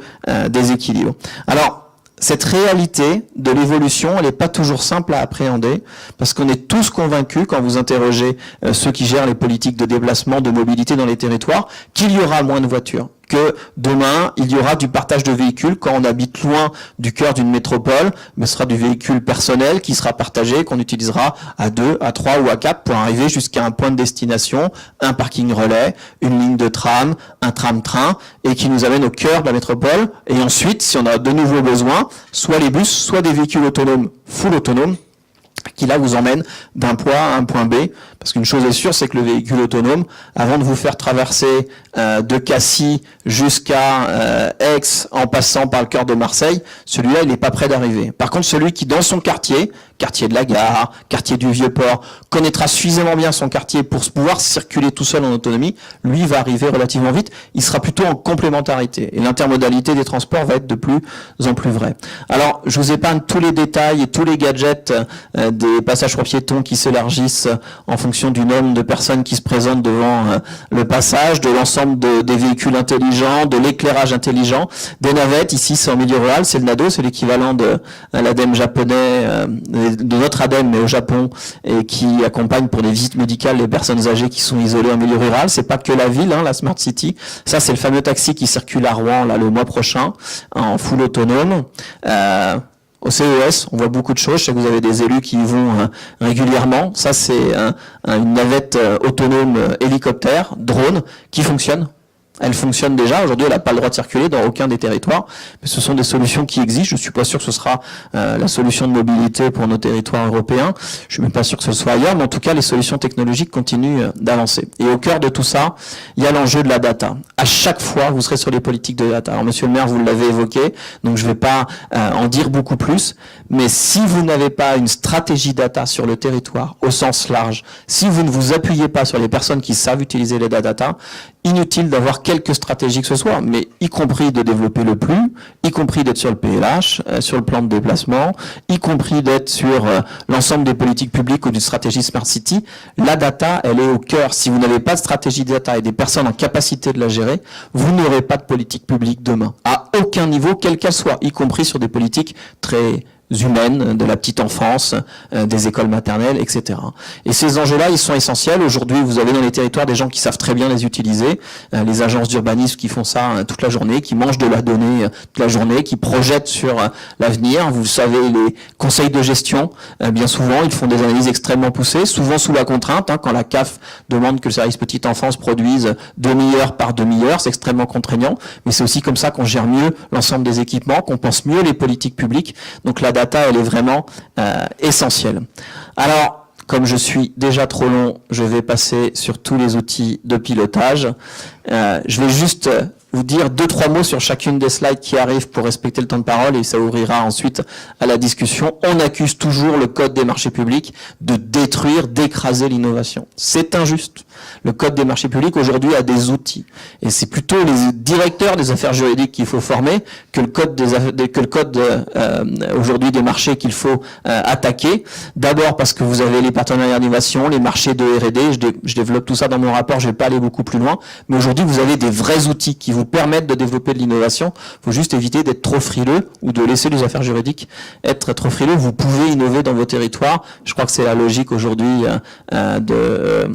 des équilibres. Alors, cette réalité de l'évolution, elle n'est pas toujours simple à appréhender, parce qu'on est tous convaincus, quand vous interrogez ceux qui gèrent les politiques de déplacement, de mobilité dans les territoires, qu'il y aura moins de voitures, que demain, il y aura du partage de véhicules quand on habite loin du cœur d'une métropole, mais ce sera du véhicule personnel qui sera partagé, qu'on utilisera à 2, à 3 ou à 4 pour arriver jusqu'à un point de destination, un parking relais, une ligne de tram, un tram-train, et qui nous amène au cœur de la métropole. Et ensuite, si on a de nouveaux besoins, soit les bus, soit des véhicules autonomes, full autonomes, qui là vous emmène d'un point à un point B, parce qu'une chose est sûre, c'est que le véhicule autonome, avant de vous faire traverser de Cassis jusqu'à Aix, en passant par le cœur de Marseille, celui-là, il n'est pas prêt d'arriver. Par contre, celui qui, dans son quartier de la Gare, quartier du Vieux-Port, connaîtra suffisamment bien son quartier pour pouvoir circuler tout seul en autonomie, lui va arriver relativement vite, il sera plutôt en complémentarité. Et l'intermodalité des transports va être de plus en plus vraie. Alors, je vous épargne tous les détails et tous les gadgets des passages pour piétons qui s'élargissent en fonction du nombre de personnes qui se présentent devant le passage, de l'ensemble des véhicules intelligents, de l'éclairage intelligent, des navettes. Ici, c'est en milieu rural, c'est le NADO, c'est l'équivalent de l'ADEME japonais, de notre ADEME, mais au Japon, et qui accompagne pour des visites médicales les personnes âgées qui sont isolées en milieu rural. C'est pas que la ville, la Smart City. Ça, c'est le fameux taxi qui circule à Rouen, là, le mois prochain, en full autonome. Au CES, on voit beaucoup de choses. Je sais que vous avez des élus qui y vont régulièrement. Ça, c'est une navette autonome hélicoptère, drone, qui fonctionne. Elle fonctionne déjà. Aujourd'hui, elle n'a pas le droit de circuler dans aucun des territoires. Mais ce sont des solutions qui existent. Je suis pas sûr que ce sera la solution de mobilité pour nos territoires européens. Je suis même pas sûr que ce soit ailleurs. Mais en tout cas, les solutions technologiques continuent d'avancer. Et au cœur de tout ça, il y a l'enjeu de la data. À chaque fois, vous serez sur les politiques de data. Alors, monsieur le maire, vous l'avez évoqué. Donc, je vais pas en dire beaucoup plus. Mais si vous n'avez pas une stratégie data sur le territoire au sens large, si vous ne vous appuyez pas sur les personnes qui savent utiliser les data, inutile d'avoir quelques stratégies que ce soit, mais y compris de développer le plus, y compris d'être sur le PLH, sur le plan de déplacement, y compris d'être sur l'ensemble des politiques publiques ou d'une stratégie Smart City. La data, elle est au cœur. Si vous n'avez pas de stratégie data et des personnes en capacité de la gérer, vous n'aurez pas de politique publique demain, à aucun niveau, quelle qu'elle soit, y compris sur des politiques très humaines, de la petite enfance, des écoles maternelles, etc. Et ces enjeux-là, ils sont essentiels. Aujourd'hui, vous avez dans les territoires des gens qui savent très bien les utiliser, les agences d'urbanisme qui font ça toute la journée, qui mangent de la donnée toute la journée, qui projettent sur l'avenir. Vous savez, les conseils de gestion, bien souvent, ils font des analyses extrêmement poussées, souvent sous la contrainte, quand la CAF demande que le service petite enfance produise demi-heure par demi-heure, c'est extrêmement contraignant, mais c'est aussi comme ça qu'on gère mieux l'ensemble des équipements, qu'on pense mieux les politiques publiques. Donc la data, elle est vraiment essentielle. Alors, comme je suis déjà trop long, je vais passer sur tous les outils de pilotage. Je vais juste vous dire 2-3 mots sur chacune des slides qui arrivent pour respecter le temps de parole et ça ouvrira ensuite à la discussion. On accuse toujours le code des marchés publics de détruire, d'écraser l'innovation. C'est injuste. Le code des marchés publics aujourd'hui a des outils et c'est plutôt les directeurs des affaires juridiques qu'il faut former que le code aujourd'hui des marchés qu'il faut attaquer. D'abord parce que vous avez les partenariats d'innovation, les marchés de R&D. Je développe tout ça dans mon rapport. Je vais pas aller beaucoup plus loin, mais aujourd'hui vous avez des vrais outils qui vous vous permettre de développer de l'innovation. Il faut juste éviter d'être trop frileux ou de laisser les affaires juridiques être trop frileux. Vous pouvez innover dans vos territoires. Je crois que c'est la logique aujourd'hui de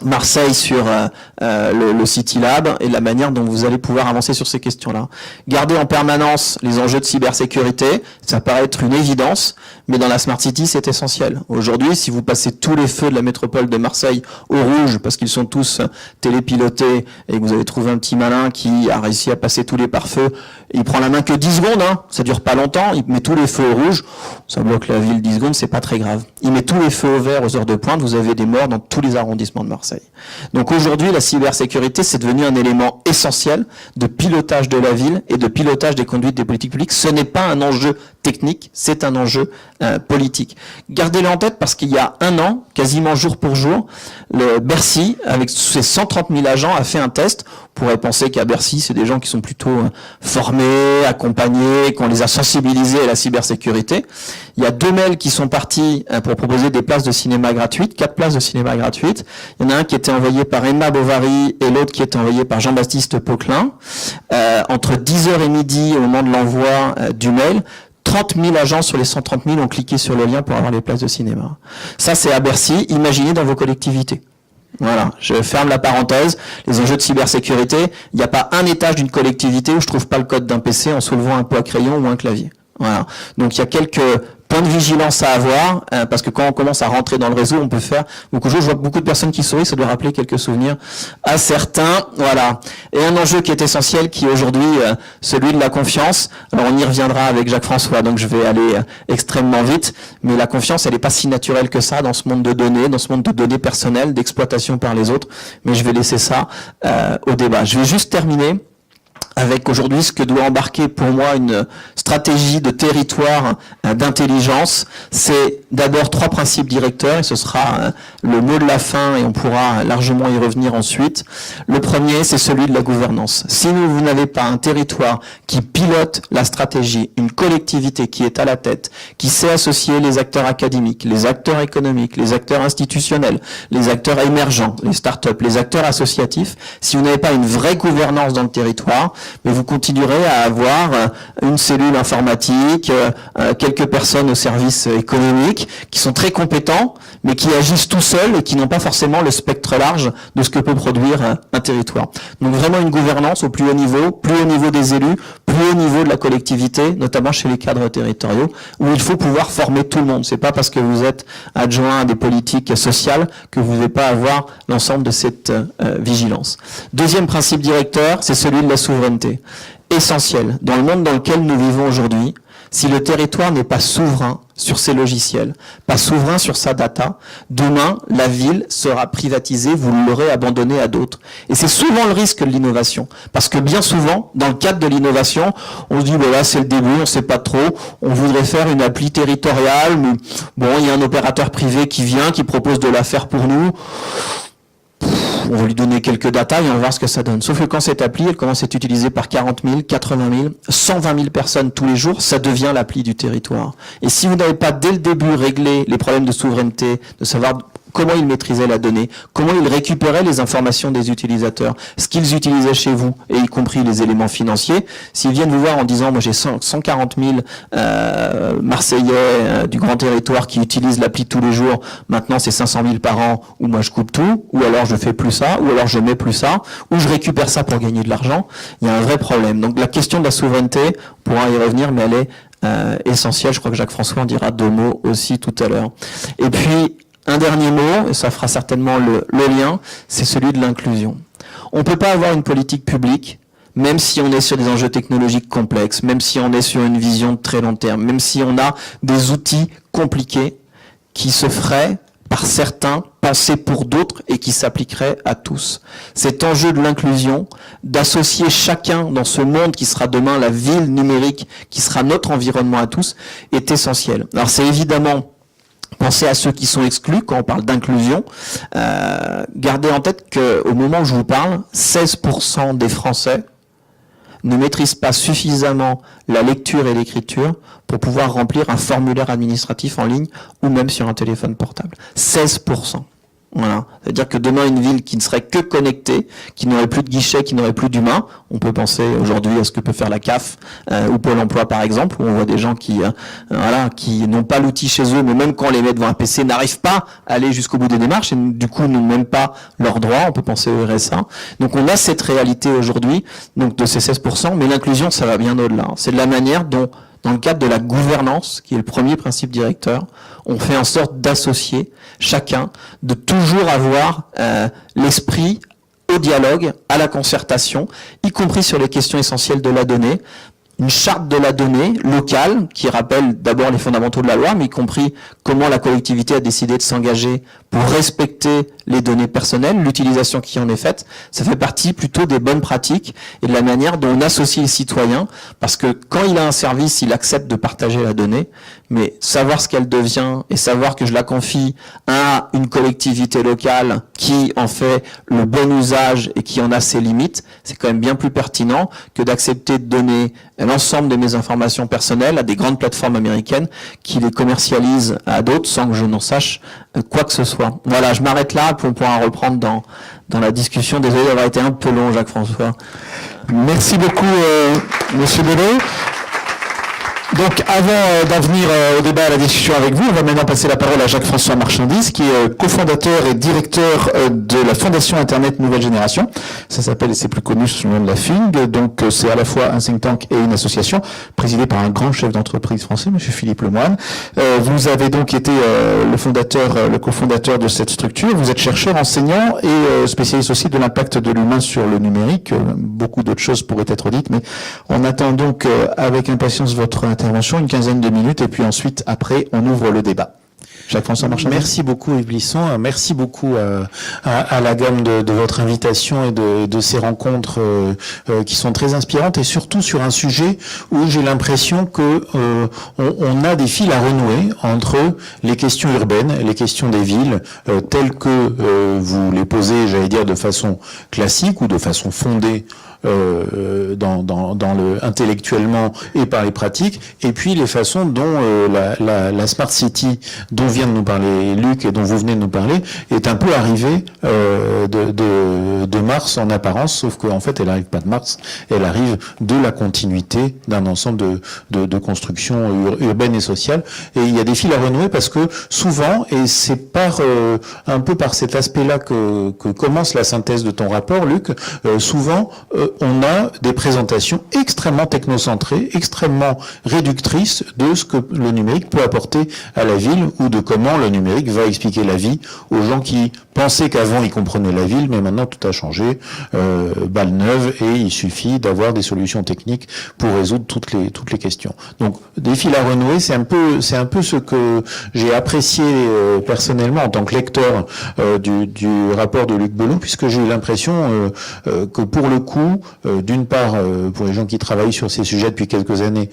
Marseille sur le City Lab et la manière dont vous allez pouvoir avancer sur ces questions-là. Garder en permanence les enjeux de cybersécurité, ça paraît être une évidence, mais dans la Smart City, c'est essentiel. Aujourd'hui, si vous passez tous les feux de la métropole de Marseille au rouge, parce qu'ils sont tous télépilotés, et que vous avez trouvé un petit malin qui a réussi à passer tous les pare-feux, il prend la main que 10 secondes, hein, ça dure pas longtemps, il met tous les feux au rouge, ça bloque la ville 10 secondes, c'est pas très grave. Il met tous les feux au vert aux heures de pointe, vous avez des morts dans tous les arrondissements de Marseille. Donc aujourd'hui, la cybersécurité, c'est devenu un élément essentiel de pilotage de la ville et de pilotage des conduites des politiques publiques. Ce n'est pas un enjeu technique, c'est un enjeu politique. Gardez-le en tête parce qu'il y a un an, quasiment jour pour jour, le Bercy, avec ses 130 000 agents, a fait un test. On pourrait penser qu'à Bercy, c'est des gens qui sont plutôt formés, accompagnés, qu'on les a sensibilisés à la cybersécurité. Il y a 2 mails qui sont partis pour proposer des places de cinéma gratuites, 4 places de cinéma gratuites. Il y en a un qui était envoyé par Emma Bovary et l'autre qui était envoyé par Jean-Baptiste Poquelin. Entre 10h et midi, au moment de l'envoi du mail, 30 000 agents sur les 130 000 ont cliqué sur le lien pour avoir les places de cinéma. Ça, c'est à Bercy. Imaginez dans vos collectivités. Voilà, je ferme la parenthèse. Les enjeux de cybersécurité, il n'y a pas un étage d'une collectivité où je trouve pas le code d'un PC en soulevant un pot à crayon ou un clavier. Voilà. Donc il y a quelques points de vigilance à avoir, parce que quand on commence à rentrer dans le réseau, on peut faire beaucoup de choses. Je vois beaucoup de personnes qui sourient, ça doit rappeler quelques souvenirs à certains. Voilà. Et un enjeu qui est essentiel, qui est aujourd'hui celui de la confiance. Alors on y reviendra avec Jacques-François, donc je vais aller extrêmement vite. Mais la confiance, elle n'est pas si naturelle que ça dans ce monde de données, dans ce monde de données personnelles, d'exploitation par les autres. Mais je vais laisser ça au débat. Je vais juste terminer avec aujourd'hui ce que doit embarquer pour moi une stratégie de territoire d'intelligence. C'est d'abord 3 principes directeurs, et ce sera le mot de la fin, et on pourra largement y revenir ensuite. Le premier, c'est celui de la gouvernance. Si vous n'avez pas un territoire qui pilote la stratégie, une collectivité qui est à la tête, qui sait associer les acteurs académiques, les acteurs économiques, les acteurs institutionnels, les acteurs émergents, les startups, les acteurs associatifs, si vous n'avez pas une vraie gouvernance dans le territoire, mais vous continuerez à avoir une cellule informatique, quelques personnes au service économique qui sont très compétents, mais qui agissent tout seuls et qui n'ont pas forcément le spectre large de ce que peut produire un territoire. Donc vraiment une gouvernance au plus haut niveau des élus, plus haut niveau de la collectivité, notamment chez les cadres territoriaux, où il faut pouvoir former tout le monde. C'est pas parce que vous êtes adjoint à des politiques sociales que vous ne devez pas avoir l'ensemble de cette vigilance. Deuxième principe directeur, c'est celui de la souveraineté. Essentiel. Dans le monde dans lequel nous vivons aujourd'hui, si le territoire n'est pas souverain sur ses logiciels, pas souverain sur sa data, demain, la ville sera privatisée, vous l'aurez abandonnée à d'autres. Et c'est souvent le risque de l'innovation. Parce que bien souvent, dans le cadre de l'innovation, on se dit, bon là, c'est le début, on ne sait pas trop, on voudrait faire une appli territoriale, mais bon, il y a un opérateur privé qui vient, qui propose de la faire pour nous. On va lui donner quelques datas et on va voir ce que ça donne. Sauf que quand cette appli, elle commence à être utilisée par 40 000, 80 000, 120 000 personnes tous les jours, ça devient l'appli du territoire. Et si vous n'avez pas dès le début réglé les problèmes de souveraineté, de savoir comment ils maîtrisaient la donnée, comment ils récupéraient les informations des utilisateurs, ce qu'ils utilisaient chez vous, et y compris les éléments financiers. S'ils viennent vous voir en disant, moi j'ai 140 000 Marseillais du grand territoire qui utilisent l'appli tous les jours, maintenant c'est 500 000 par an, ou moi je coupe tout, ou alors je fais plus ça, ou alors je mets plus ça, ou je récupère ça pour gagner de l'argent, il y a un vrai problème. Donc la question de la souveraineté, on pourra y revenir, mais elle est essentielle. Je crois que Jacques-François en dira 2 mots aussi tout à l'heure. Et puis, un dernier mot, et ça fera certainement le lien, c'est celui de l'inclusion. On ne peut pas avoir une politique publique, même si on est sur des enjeux technologiques complexes, même si on est sur une vision de très long terme, même si on a des outils compliqués qui se feraient par certains, pensés pour d'autres et qui s'appliqueraient à tous. Cet enjeu de l'inclusion, d'associer chacun dans ce monde qui sera demain la ville numérique, qui sera notre environnement à tous, est essentiel. Alors c'est évidemment penser à ceux qui sont exclus quand on parle d'inclusion. Gardez en tête qu'au moment où je vous parle, 16% des Français ne maîtrisent pas suffisamment la lecture et l'écriture pour pouvoir remplir un formulaire administratif en ligne ou même sur un téléphone portable. 16%. Voilà. C'est-à-dire que demain, une ville qui ne serait que connectée, qui n'aurait plus de guichets, qui n'aurait plus d'humains, on peut penser aujourd'hui à ce que peut faire la CAF ou Pôle emploi par exemple, où on voit des gens qui n'ont pas l'outil chez eux, mais même quand on les met devant un PC, n'arrivent pas à aller jusqu'au bout des démarches et du coup n'ont même pas leurs droits. On peut penser au RSA. Donc on a cette réalité aujourd'hui, donc de ces 16%, mais l'inclusion, ça va bien au-delà. C'est de la manière dont, dans le cadre de la gouvernance, qui est le premier principe directeur, on fait en sorte d'associer chacun, de toujours avoir l'esprit au dialogue, à la concertation, y compris sur les questions essentielles de la donnée. Une charte de la donnée locale qui rappelle d'abord les fondamentaux de la loi, mais y compris comment la collectivité a décidé de s'engager pour respecter les données personnelles, l'utilisation qui en est faite. Ça fait partie plutôt des bonnes pratiques et de la manière dont on associe les citoyens, parce que quand il a un service, il accepte de partager la donnée, mais savoir ce qu'elle devient et savoir que je la confie à une collectivité locale qui en fait le bon usage et qui en a ses limites, c'est quand même bien plus pertinent que d'accepter de donner l'ensemble de mes informations personnelles à des grandes plateformes américaines qui les commercialisent à d'autres sans que je n'en sache quoi que ce soit. Voilà, je m'arrête là pour pouvoir reprendre dans la discussion. Désolé d'avoir été un peu long, Jacques-François. Merci beaucoup, Monsieur Belot. Donc, avant d'en venir au débat, à la discussion avec vous, on va maintenant passer la parole à Jacques-François Marchandise, qui est cofondateur et directeur de la Fondation Internet Nouvelle Génération. Ça s'appelle, et c'est plus connu sous le nom de la FING. Donc, c'est à la fois un think tank et une association, présidée par un grand chef d'entreprise français, Monsieur Philippe Lemoine. Vous avez donc été le cofondateur de cette structure. Vous êtes chercheur, enseignant et spécialiste aussi de l'impact de l'humain sur le numérique. Beaucoup d'autres choses pourraient être dites, mais on attend donc avec impatience votre intervention, une quinzaine de minutes, et puis ensuite, après, on ouvre le débat. Jacques-François Marchandise. Merci beaucoup, Yves Blisson. Merci beaucoup à la gamme de votre invitation et de ces rencontres qui sont très inspirantes, et surtout sur un sujet où j'ai l'impression que on a des fils à renouer entre les questions urbaines, les questions des villes, telles que vous les posez, j'allais dire, de façon classique ou de façon fondée dans le intellectuellement et par les pratiques, et puis les façons dont la Smart City dont vient de nous parler Luc et dont vous venez de nous parler est un peu arrivée de Mars en apparence, sauf qu'en fait elle arrive pas de Mars, elle arrive de la continuité d'un ensemble de constructions urbaines et sociales. Et il y a des fils à renouer parce que souvent, et c'est un peu par cet aspect-là que commence la synthèse de ton rapport, Luc, souvent on a des présentations extrêmement technocentrées, extrêmement réductrices de ce que le numérique peut apporter à la ville, ou de comment le numérique va expliquer la vie aux gens qui pensaient qu'avant ils comprenaient la ville, mais maintenant tout a changé, balle neuve, et il suffit d'avoir des solutions techniques pour résoudre toutes les questions. Donc des fils à renouer, c'est un peu ce que j'ai apprécié personnellement en tant que lecteur du rapport de Luc Belot, puisque j'ai eu l'impression que pour le coup, d'une part, pour les gens qui travaillent sur ces sujets depuis quelques années,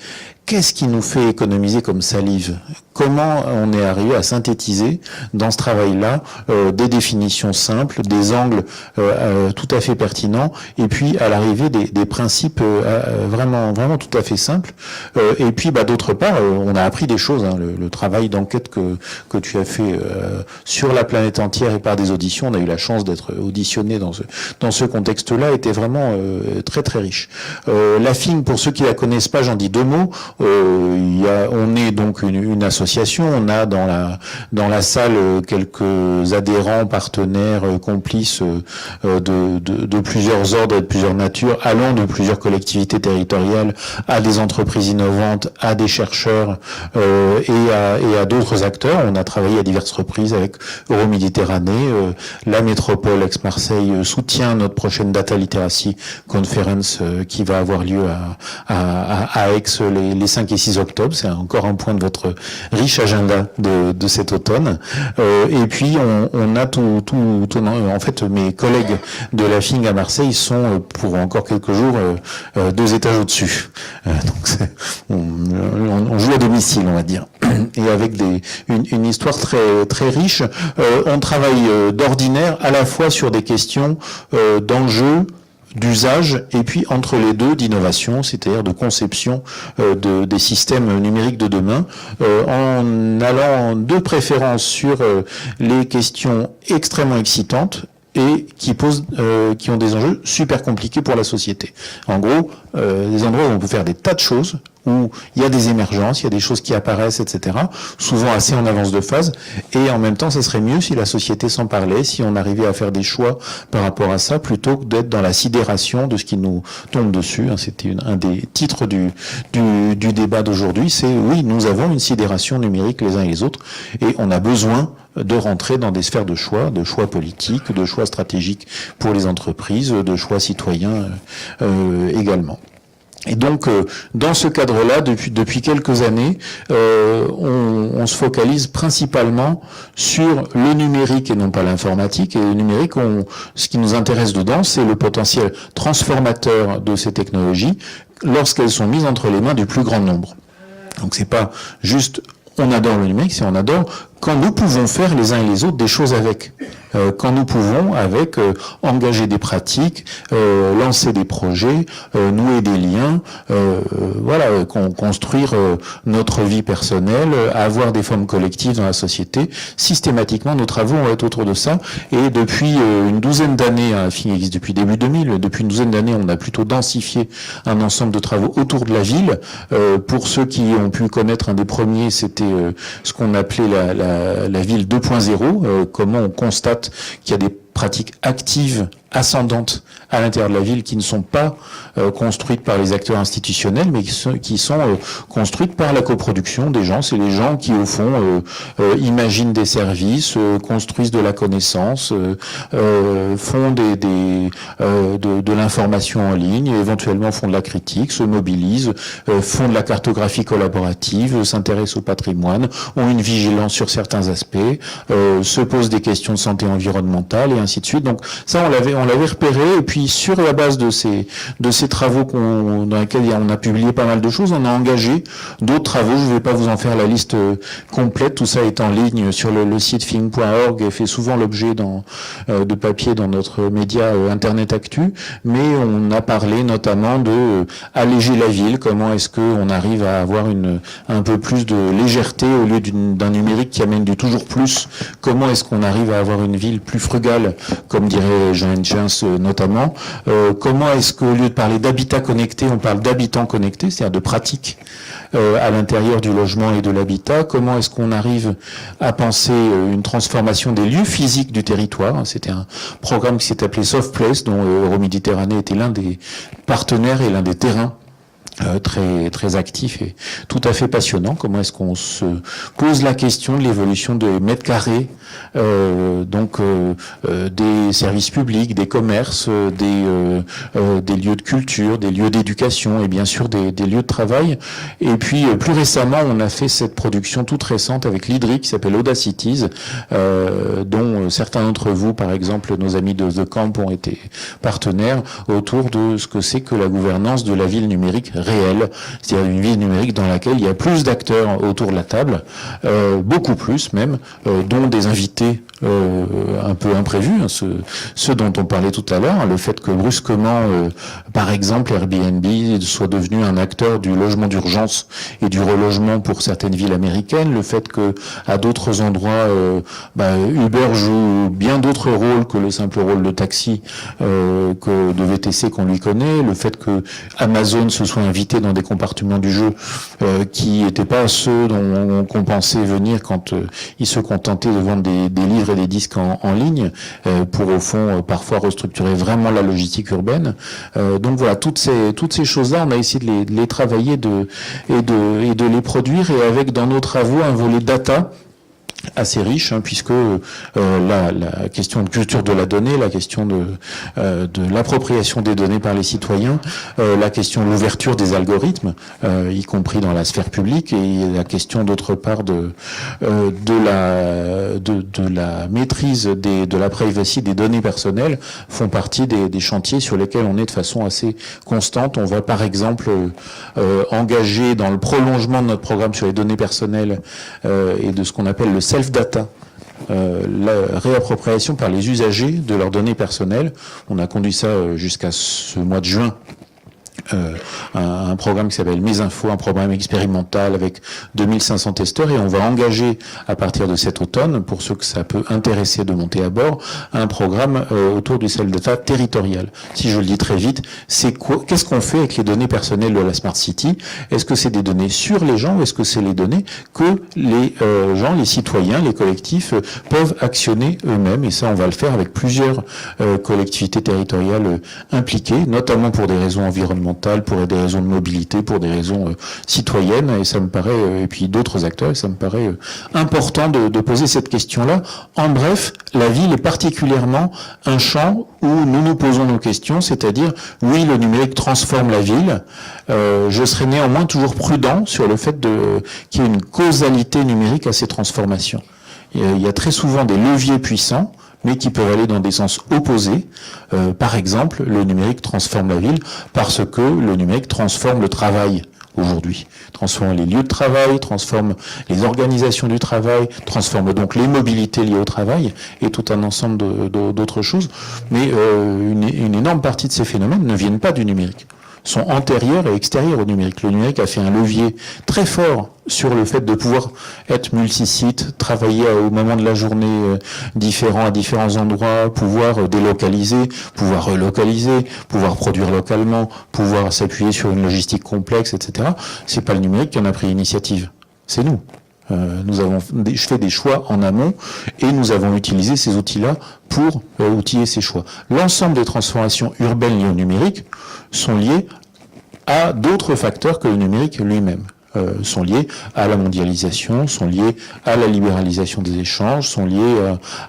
qu'est-ce qui nous fait économiser comme salive? Comment on est arrivé à synthétiser dans ce travail-là des définitions simples, des angles tout à fait pertinents, et puis à l'arrivée des principes vraiment tout à fait simples. Et puis d'autre part, on a appris des choses. Le travail d'enquête que tu as fait sur la planète entière et par des auditions, on a eu la chance d'être auditionné dans ce contexte-là, était vraiment très très riche. La FING, pour ceux qui la connaissent pas, j'en dis deux mots. On est donc une association. On a dans la salle quelques adhérents, partenaires, complices de plusieurs ordres et de plusieurs natures, allant de plusieurs collectivités territoriales à des entreprises innovantes, à des chercheurs et à d'autres acteurs. On a travaillé à diverses reprises avec Euroméditerranée. La métropole Aix-Marseille soutient notre prochaine Data Literacy Conference qui va avoir lieu à Aix les 5 et 6 octobre. C'est encore un point de votre riche agenda de cet automne. Et puis on a en fait, mes collègues de la FING à Marseille sont pour encore quelques jours 2 étages au-dessus. Donc on joue à domicile, on va dire, et avec une histoire très très riche. On travaille d'ordinaire à la fois sur des questions d'enjeux d'usage, et puis entre les deux d'innovation, c'est-à-dire de conception des systèmes numériques de demain, en allant de préférence sur les questions extrêmement excitantes et qui ont des enjeux super compliqués pour la société. En gros, des endroits où on peut faire des tas de choses, où il y a des émergences, il y a des choses qui apparaissent, etc., souvent assez en avance de phase, et en même temps, ça serait mieux si la société s'en parlait, si on arrivait à faire des choix par rapport à ça, plutôt que d'être dans la sidération de ce qui nous tombe dessus. C'était un des titres du débat d'aujourd'hui, c'est oui, nous avons une sidération numérique les uns et les autres, et on a besoin de rentrer dans des sphères de choix politiques, de choix stratégiques pour les entreprises, de choix citoyens également. Et donc, dans ce cadre-là, depuis quelques années, on se focalise principalement sur le numérique et non pas l'informatique. Et le numérique, ce qui nous intéresse dedans, c'est le potentiel transformateur de ces technologies lorsqu'elles sont mises entre les mains du plus grand nombre. Donc, c'est pas juste on adore le numérique, c'est on adore quand nous pouvons faire les uns et les autres des choses avec. Quand nous pouvons, avec, engager des pratiques, lancer des projets, nouer des liens, construire notre vie personnelle, avoir des formes collectives dans la société. Systématiquement, nos travaux vont être autour de ça. Et depuis une douzaine d'années, FIG existe depuis début 2000, depuis une douzaine d'années, on a plutôt densifié un ensemble de travaux autour de la ville. Pour ceux qui ont pu connaître un des premiers, c'était ce qu'on appelait la ville 2.0, comment on constate qu'il y a des pratiques actives, ascendantes à l'intérieur de la ville qui ne sont pas construites par les acteurs institutionnels, mais qui sont construites par la coproduction des gens. C'est les gens qui, au fond, imaginent des services, construisent de la connaissance, font de l'information en ligne, éventuellement font de la critique, se mobilisent, font de la cartographie collaborative, s'intéressent au patrimoine, ont une vigilance sur certains aspects, se posent des questions de santé environnementale et ainsi de suite. Donc ça, on l'avait repéré, et puis sur la base de ces travaux dans lesquels on a publié pas mal de choses, on a engagé d'autres travaux. Je ne vais pas vous en faire la liste complète, tout ça est en ligne sur le site fing.org et fait souvent l'objet de papiers dans notre média Internet Actu, mais on a parlé notamment de alléger la ville, comment est-ce qu'on arrive à avoir un peu plus de légèreté au lieu d'un numérique qui amène du toujours plus, comment est-ce qu'on arrive à avoir une ville plus frugale, comme dirait Jean Henchens notamment. Comment est-ce qu'au lieu de parler d'habitat connecté, on parle d'habitants connectés, c'est-à-dire de pratiques à l'intérieur du logement et de l'habitat. Comment est-ce qu'on arrive à penser une transformation des lieux physiques du territoire. C'était un programme qui s'est appelé Soft Place, dont Euroméditerranée était l'un des partenaires et l'un des terrains très très actif et tout à fait passionnant. Comment est-ce qu'on se pose la question de l'évolution des mètres carrés, des services publics, des commerces, des lieux de culture, des lieux d'éducation et bien sûr des lieux de travail. Et puis plus récemment, on a fait cette production toute récente avec l'IDRI qui s'appelle Audacities, dont certains d'entre vous, par exemple nos amis de The Camp, ont été partenaires autour de ce que c'est que la gouvernance de la ville numérique réelle, c'est-à-dire une ville numérique dans laquelle il y a plus d'acteurs autour de la table, beaucoup plus même, dont des invités un peu imprévus, ceux dont on parlait tout à l'heure, le fait que brusquement, par exemple, Airbnb soit devenu un acteur du logement d'urgence et du relogement pour certaines villes américaines, le fait que à d'autres endroits, Uber joue bien d'autres rôles que le simple rôle de taxi, que de VTC qu'on lui connaît, le fait que Amazon se soit invité dans des compartiments du jeu qui n'étaient pas ceux qu'on pensait venir quand ils se contentaient de vendre des livres et des disques en ligne, pour au fond parfois restructurer vraiment la logistique urbaine. Donc voilà, toutes ces choses-là, on a essayé de les travailler et de les produire, et avec dans nos travaux un volet data assez riche, puisque la question de culture de la donnée, la question de l'appropriation des données par les citoyens, la question de l'ouverture des algorithmes, y compris dans la sphère publique, et la question d'autre part de la maîtrise de la privacy des données personnelles font partie des chantiers sur lesquels on est de façon assez constante. On va par exemple engager dans le prolongement de notre programme sur les données personnelles et de ce qu'on appelle le self-data, la réappropriation par les usagers de leurs données personnelles. On a conduit ça jusqu'à ce mois de juin. Un programme qui s'appelle Mes Infos, un programme expérimental avec 2500 testeurs, et on va engager à partir de cet automne, pour ceux que ça peut intéresser de monter à bord, un programme autour du self-data territorial. Si je le dis très vite, qu'est-ce qu'on fait avec les données personnelles de la Smart City? Est-ce que c'est des données sur les gens, ou est-ce que c'est les données que les gens, les citoyens, les collectifs peuvent actionner eux-mêmes? Et ça, on va le faire avec plusieurs collectivités territoriales impliquées, notamment pour des raisons environnementales, pour des raisons de mobilité, pour des raisons citoyennes, et ça me paraît, et puis d'autres acteurs, et ça me paraît important de poser cette question-là. En bref, la ville est particulièrement un champ où nous nous posons nos questions, c'est-à-dire, oui, le numérique transforme la ville. Je serai néanmoins toujours prudent sur le fait qu'il y ait une causalité numérique à ces transformations. Il y a très souvent des leviers puissants, mais qui peuvent aller dans des sens opposés. Par exemple, le numérique transforme la ville parce que le numérique transforme le travail aujourd'hui, transforme les lieux de travail, transforme les organisations du travail, transforme donc les mobilités liées au travail et tout un ensemble d'autres choses. Mais une énorme partie de ces phénomènes ne viennent pas du numérique, sont antérieurs et extérieurs au numérique. Le numérique a fait un levier très fort sur le fait de pouvoir être multisite, travailler au moment de la journée différent à différents endroits, pouvoir délocaliser, pouvoir relocaliser, pouvoir produire localement, pouvoir s'appuyer sur une logistique complexe, etc. C'est pas le numérique qui en a pris l'initiative, c'est nous. Nous avons fait des choix en amont et nous avons utilisé ces outils-là pour outiller ces choix. L'ensemble des transformations urbaines liées au numérique sont liées à d'autres facteurs que le numérique lui-même. Sont liés à la mondialisation, sont liés à la libéralisation des échanges, sont liés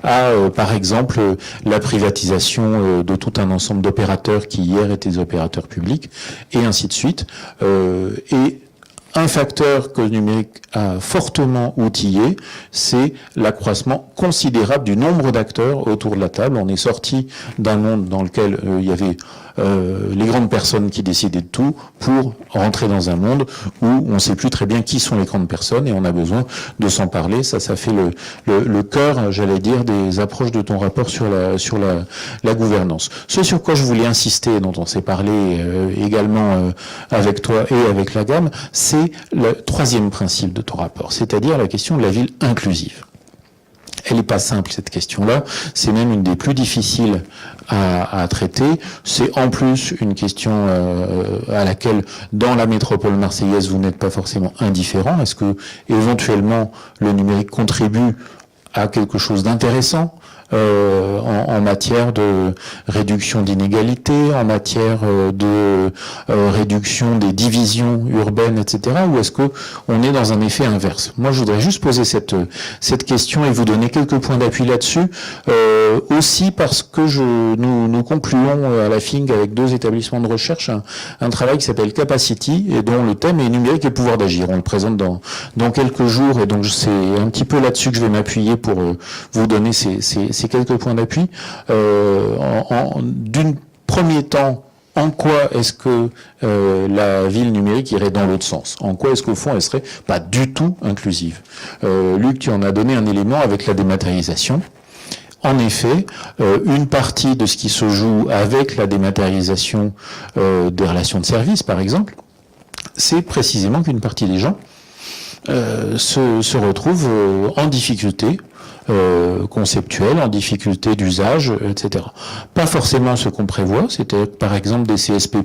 à par exemple, la privatisation de tout un ensemble d'opérateurs qui hier étaient des opérateurs publics, et ainsi de suite. Et un facteur que le numérique a fortement outillé, c'est l'accroissement considérable du nombre d'acteurs autour de la table. On est sorti d'un monde dans lequel il y avait les grandes personnes qui décidaient de tout, pour rentrer dans un monde où on ne sait plus très bien qui sont les grandes personnes, et on a besoin de s'en parler. Ça fait le cœur, j'allais dire, des approches de ton rapport sur la gouvernance. Ce sur quoi je voulais insister, dont on s'est parlé également avec toi et avec la gamme, c'est le troisième principe de ton rapport, c'est-à-dire la question de la ville inclusive. Elle n'est pas simple, cette question-là. C'est même une des plus difficiles à traiter. C'est en plus une question à laquelle, dans la métropole marseillaise, vous n'êtes pas forcément indifférent. Est-ce que, éventuellement, le numérique contribue à quelque chose d'intéressant en matière de réduction d'inégalités, en matière de réduction des divisions urbaines, etc. Ou est-ce que on est dans un effet inverse? Moi, je voudrais juste poser cette question et vous donner quelques points d'appui là-dessus, aussi parce que nous concluons à la FING avec 2 établissements de recherche un travail qui s'appelle Capacity et dont le thème est numérique et pouvoir d'agir. On le présente dans quelques jours, et donc c'est un petit peu là-dessus que je vais m'appuyer pour vous donner ces quelques points d'appui. D'un premier temps, en quoi est-ce que la ville numérique irait dans l'autre sens? En quoi est-ce qu'au fond elle serait pas du tout inclusive? Luc, tu en as donné un élément avec la dématérialisation. En effet, une partie de ce qui se joue avec la dématérialisation des relations de service, par exemple, c'est précisément qu'une partie des gens se retrouvent en difficulté conceptuelle, en difficulté d'usage, etc. Pas forcément ce qu'on prévoit, c'est-à-dire que par exemple des CSP+,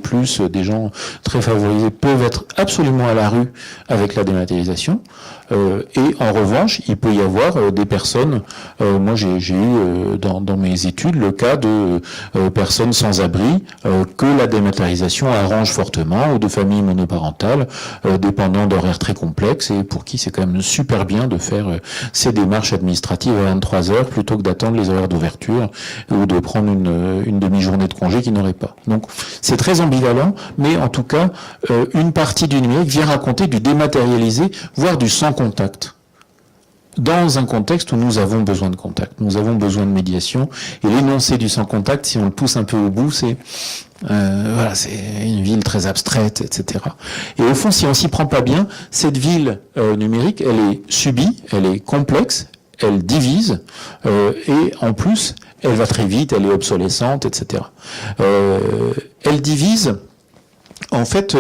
des gens très favorisés peuvent être absolument à la rue avec la dématérialisation, et en revanche, il peut y avoir des personnes, moi j'ai eu dans mes études le cas de personnes sans abri que la dématérialisation arrange fortement, ou de familles monoparentales, dépendant d'horaires très complexes, et pour qui c'est quand même super bien de faire ces démarches administratives à 23 heures plutôt que d'attendre les horaires d'ouverture ou de prendre une demi-journée de congé qu'ils n'auraient pas. Donc c'est très ambivalent, mais en tout cas, une partie du numérique vient raconter du dématérialisé, voire du sans contact. Dans un contexte où nous avons besoin de contact, nous avons besoin de médiation, et l'énoncé du sans contact, si on le pousse un peu au bout, c'est voilà, c'est une ville très abstraite, etc. Et au fond, si on s'y prend pas bien, cette ville numérique, elle est subie, elle est complexe, elle divise, et en plus, elle va très vite, elle est obsolescente, etc. Elle divise. En fait,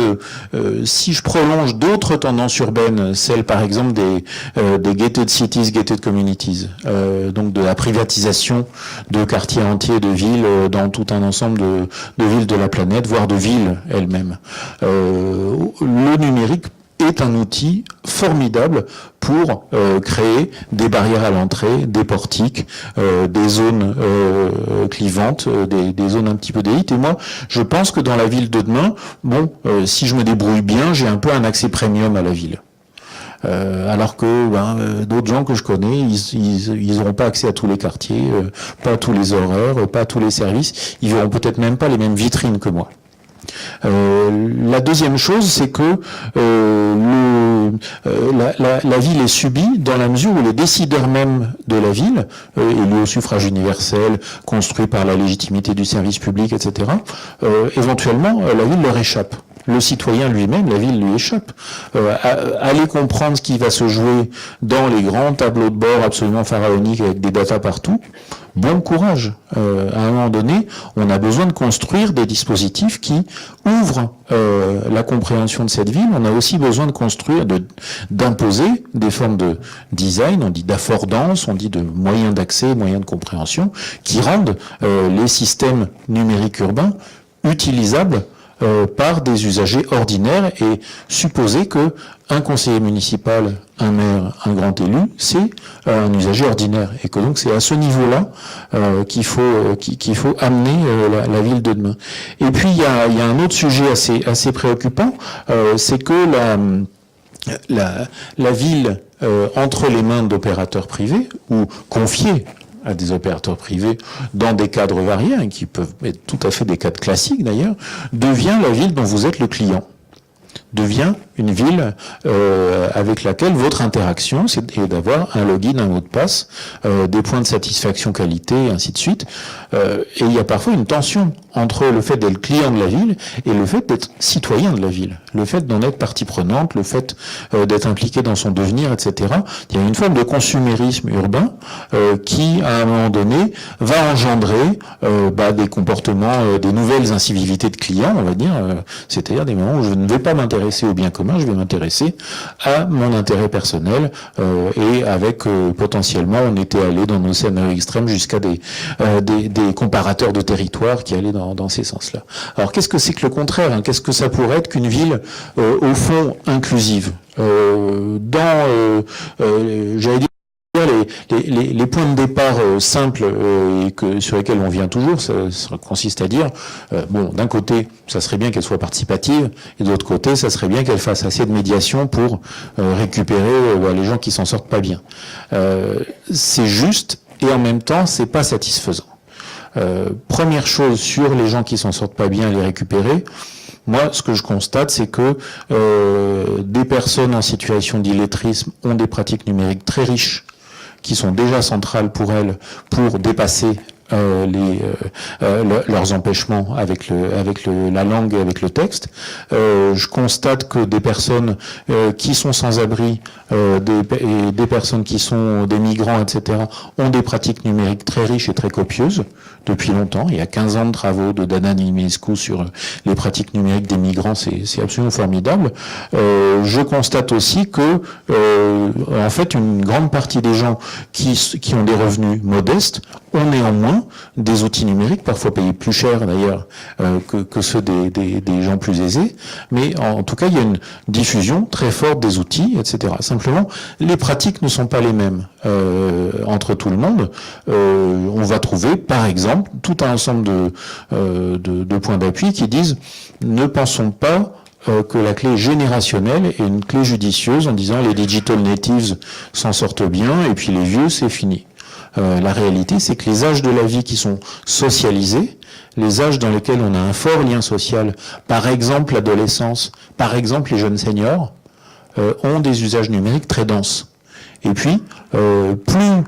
si je prolonge d'autres tendances urbaines, celles par exemple des gated cities, gated communities, donc de la privatisation de quartiers entiers de villes dans tout un ensemble de villes de la planète, voire de villes elles-mêmes. Le numérique est un outil formidable pour créer des barrières à l'entrée, des portiques, des zones clivantes, des zones un petit peu d'élite. Et moi, je pense que dans la ville de demain, si je me débrouille bien, j'ai un peu un accès premium à la ville. Alors que d'autres gens que je connais, ils n'auront pas accès à tous les quartiers, pas à tous les horaires, pas à tous les services. Ils verront peut-être même pas les mêmes vitrines que moi. La deuxième chose, c'est que la ville est subie dans la mesure où les décideurs même de la ville, élus au suffrage universel, construits par la légitimité du service public, etc., éventuellement, la ville leur échappe. Le citoyen lui-même, la ville lui échappe. Aller comprendre ce qui va se jouer dans les grands tableaux de bord absolument pharaoniques avec des datas partout, bon courage. À un moment donné, on a besoin de construire des dispositifs qui ouvrent la compréhension de cette ville. On a aussi besoin de construire, d'imposer des formes de design, on dit d'affordance, on dit de moyens d'accès, moyens de compréhension, qui rendent les systèmes numériques urbains utilisables par des usagers ordinaires, et supposer que un conseiller municipal, un maire, un grand élu, c'est un usager ordinaire, et que donc c'est à ce niveau-là qu'il faut amener la ville de demain. Et puis il y a un autre sujet assez préoccupant, c'est que la ville entre les mains d'opérateurs privés ou confiée à des opérateurs privés dans des cadres variés, qui peuvent être tout à fait des cadres classiques d'ailleurs, devient la ville dont vous êtes le client. Devient une ville avec laquelle votre interaction, c'est d'avoir un login, un mot de passe, des points de satisfaction qualité, et ainsi de suite. Et il y a parfois une tension entre le fait d'être client de la ville et le fait d'être citoyen de la ville, le fait d'en être partie prenante, le fait d'être impliqué dans son devenir, etc. Il y a une forme de consumérisme urbain qui, à un moment donné, va engendrer des comportements, des nouvelles incivilités de clients, on va dire, c'est-à-dire des moments où je ne vais pas m'intéresser au bien commun, je vais m'intéresser à mon intérêt personnel, et avec potentiellement, on était allé dans nos scénarios extrêmes jusqu'à des comparateurs de territoires qui allaient dans ces sens-là. Alors qu'est-ce que c'est que le contraire, hein? Qu'est-ce que ça pourrait être qu'une ville au fond inclusive, j'allais dire les points de départ simples et sur lesquels on vient toujours, ça consiste à dire d'un côté, ça serait bien qu'elle soit participative, et de l'autre côté, ça serait bien qu'elle fasse assez de médiation pour récupérer les gens qui s'en sortent pas bien. C'est juste, et en même temps, c'est pas satisfaisant. Première chose sur les gens qui s'en sortent pas bien, les récupérer. Moi, ce que je constate, c'est que des personnes en situation d'illettrisme ont des pratiques numériques très riches, qui sont déjà centrales pour elles, pour dépasser leurs empêchements avec la langue et avec le texte. Je constate que des personnes qui sont sans abri, des personnes qui sont des migrants, etc., ont des pratiques numériques très riches et très copieuses depuis longtemps. Il y a 15 ans de travaux de Dana Nimeescu sur les pratiques numériques des migrants, c'est absolument formidable. Je constate aussi que en fait une grande partie des gens qui ont des revenus modestes ont néanmoins des outils numériques, parfois payés plus cher d'ailleurs que ceux des gens plus aisés, mais en tout cas il y a une diffusion très forte des outils, etc. Simplement, les pratiques ne sont pas les mêmes entre tout le monde. On va trouver, par exemple, tout un ensemble de points d'appui qui disent « Ne pensons pas que la clé générationnelle est une clé judicieuse en disant les digital natives s'en sortent bien et puis les vieux c'est fini. La réalité c'est que les âges de la vie qui sont socialisés, les âges dans lesquels on a un fort lien social, par exemple l'adolescence, par exemple les jeunes seniors, ont des usages numériques très denses. Et puis, plus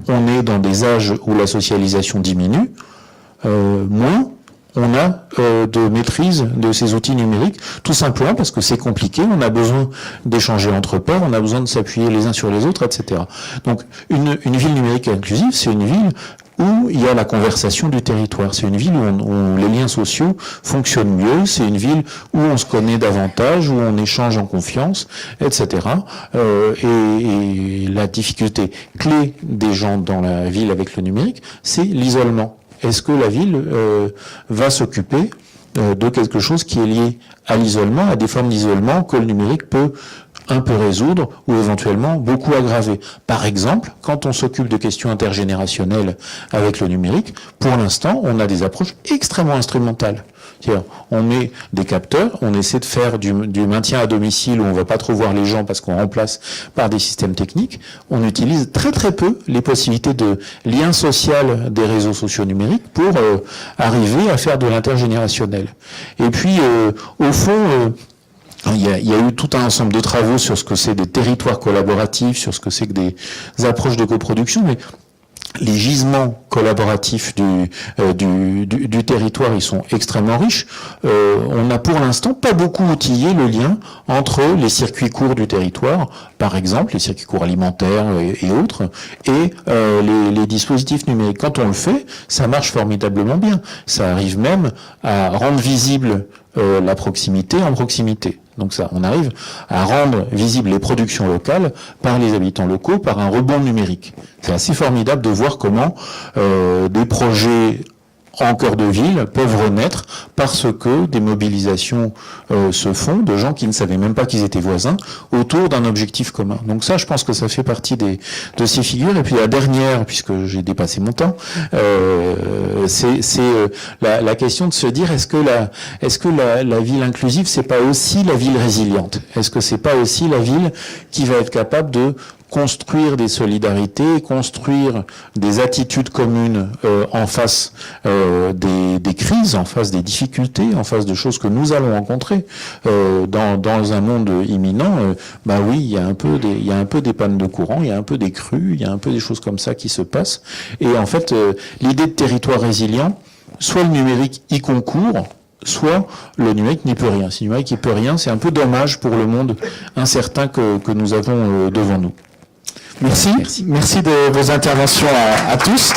on est dans des âges où la socialisation diminue, moins on a de maîtrise de ces outils numériques, tout simplement parce que c'est compliqué, on a besoin d'échanger entre pairs, on a besoin de s'appuyer les uns sur les autres, etc. Donc une ville numérique inclusive, c'est une ville où il y a la conversation du territoire. C'est une ville où les liens sociaux fonctionnent mieux, c'est une ville où on se connaît davantage, où on échange en confiance, etc. Et la difficulté clé des gens dans la ville avec le numérique, c'est l'isolement. Est-ce que la ville va s'occuper de quelque chose qui est lié à l'isolement, à des formes d'isolement que le numérique peut un peu résoudre ou éventuellement beaucoup aggraver. Par exemple, quand on s'occupe de questions intergénérationnelles avec le numérique, pour l'instant, on a des approches extrêmement instrumentales. C'est-à-dire, on met des capteurs, on essaie de faire du maintien à domicile où on va pas trop voir les gens parce qu'on remplace par des systèmes techniques. On utilise très très peu les possibilités de lien social des réseaux sociaux numériques pour arriver à faire de l'intergénérationnel. Et puis, au fond, il y a eu tout un ensemble de travaux sur ce que c'est des territoires collaboratifs, sur ce que c'est que des approches de coproduction, mais les gisements collaboratifs du territoire, ils sont extrêmement riches. On n'a pour l'instant pas beaucoup outillé le lien entre les circuits courts du territoire, par exemple les circuits courts alimentaires et autres, et les dispositifs numériques. Quand on le fait, ça marche formidablement bien. Ça arrive même à rendre visible la proximité en proximité. Donc ça, on arrive à rendre visibles les productions locales par les habitants locaux, par un rebond numérique. C'est assez formidable de voir comment des projets en cœur de ville peuvent renaître parce que des mobilisations se font de gens qui ne savaient même pas qu'ils étaient voisins autour d'un objectif commun. Donc ça, je pense que ça fait partie de ces figures. Et puis la dernière, puisque j'ai dépassé mon temps, c'est la question de se dire est-ce que la ville inclusive, c'est pas aussi la ville résiliente? Est-ce que c'est pas aussi la ville qui va être capable de construire des solidarités, construire des attitudes communes en face des crises, en face des difficultés, en face de choses que nous allons rencontrer dans un monde imminent. Bah oui, il y a un peu des pannes de courant, il y a un peu des crues, il y a un peu des choses comme ça qui se passent. Et en fait, l'idée de territoire résilient, soit le numérique y concourt, soit le numérique n'y peut rien. Si le numérique n'y peut rien, c'est un peu dommage pour le monde incertain que nous avons devant nous. Merci de vos interventions à tous.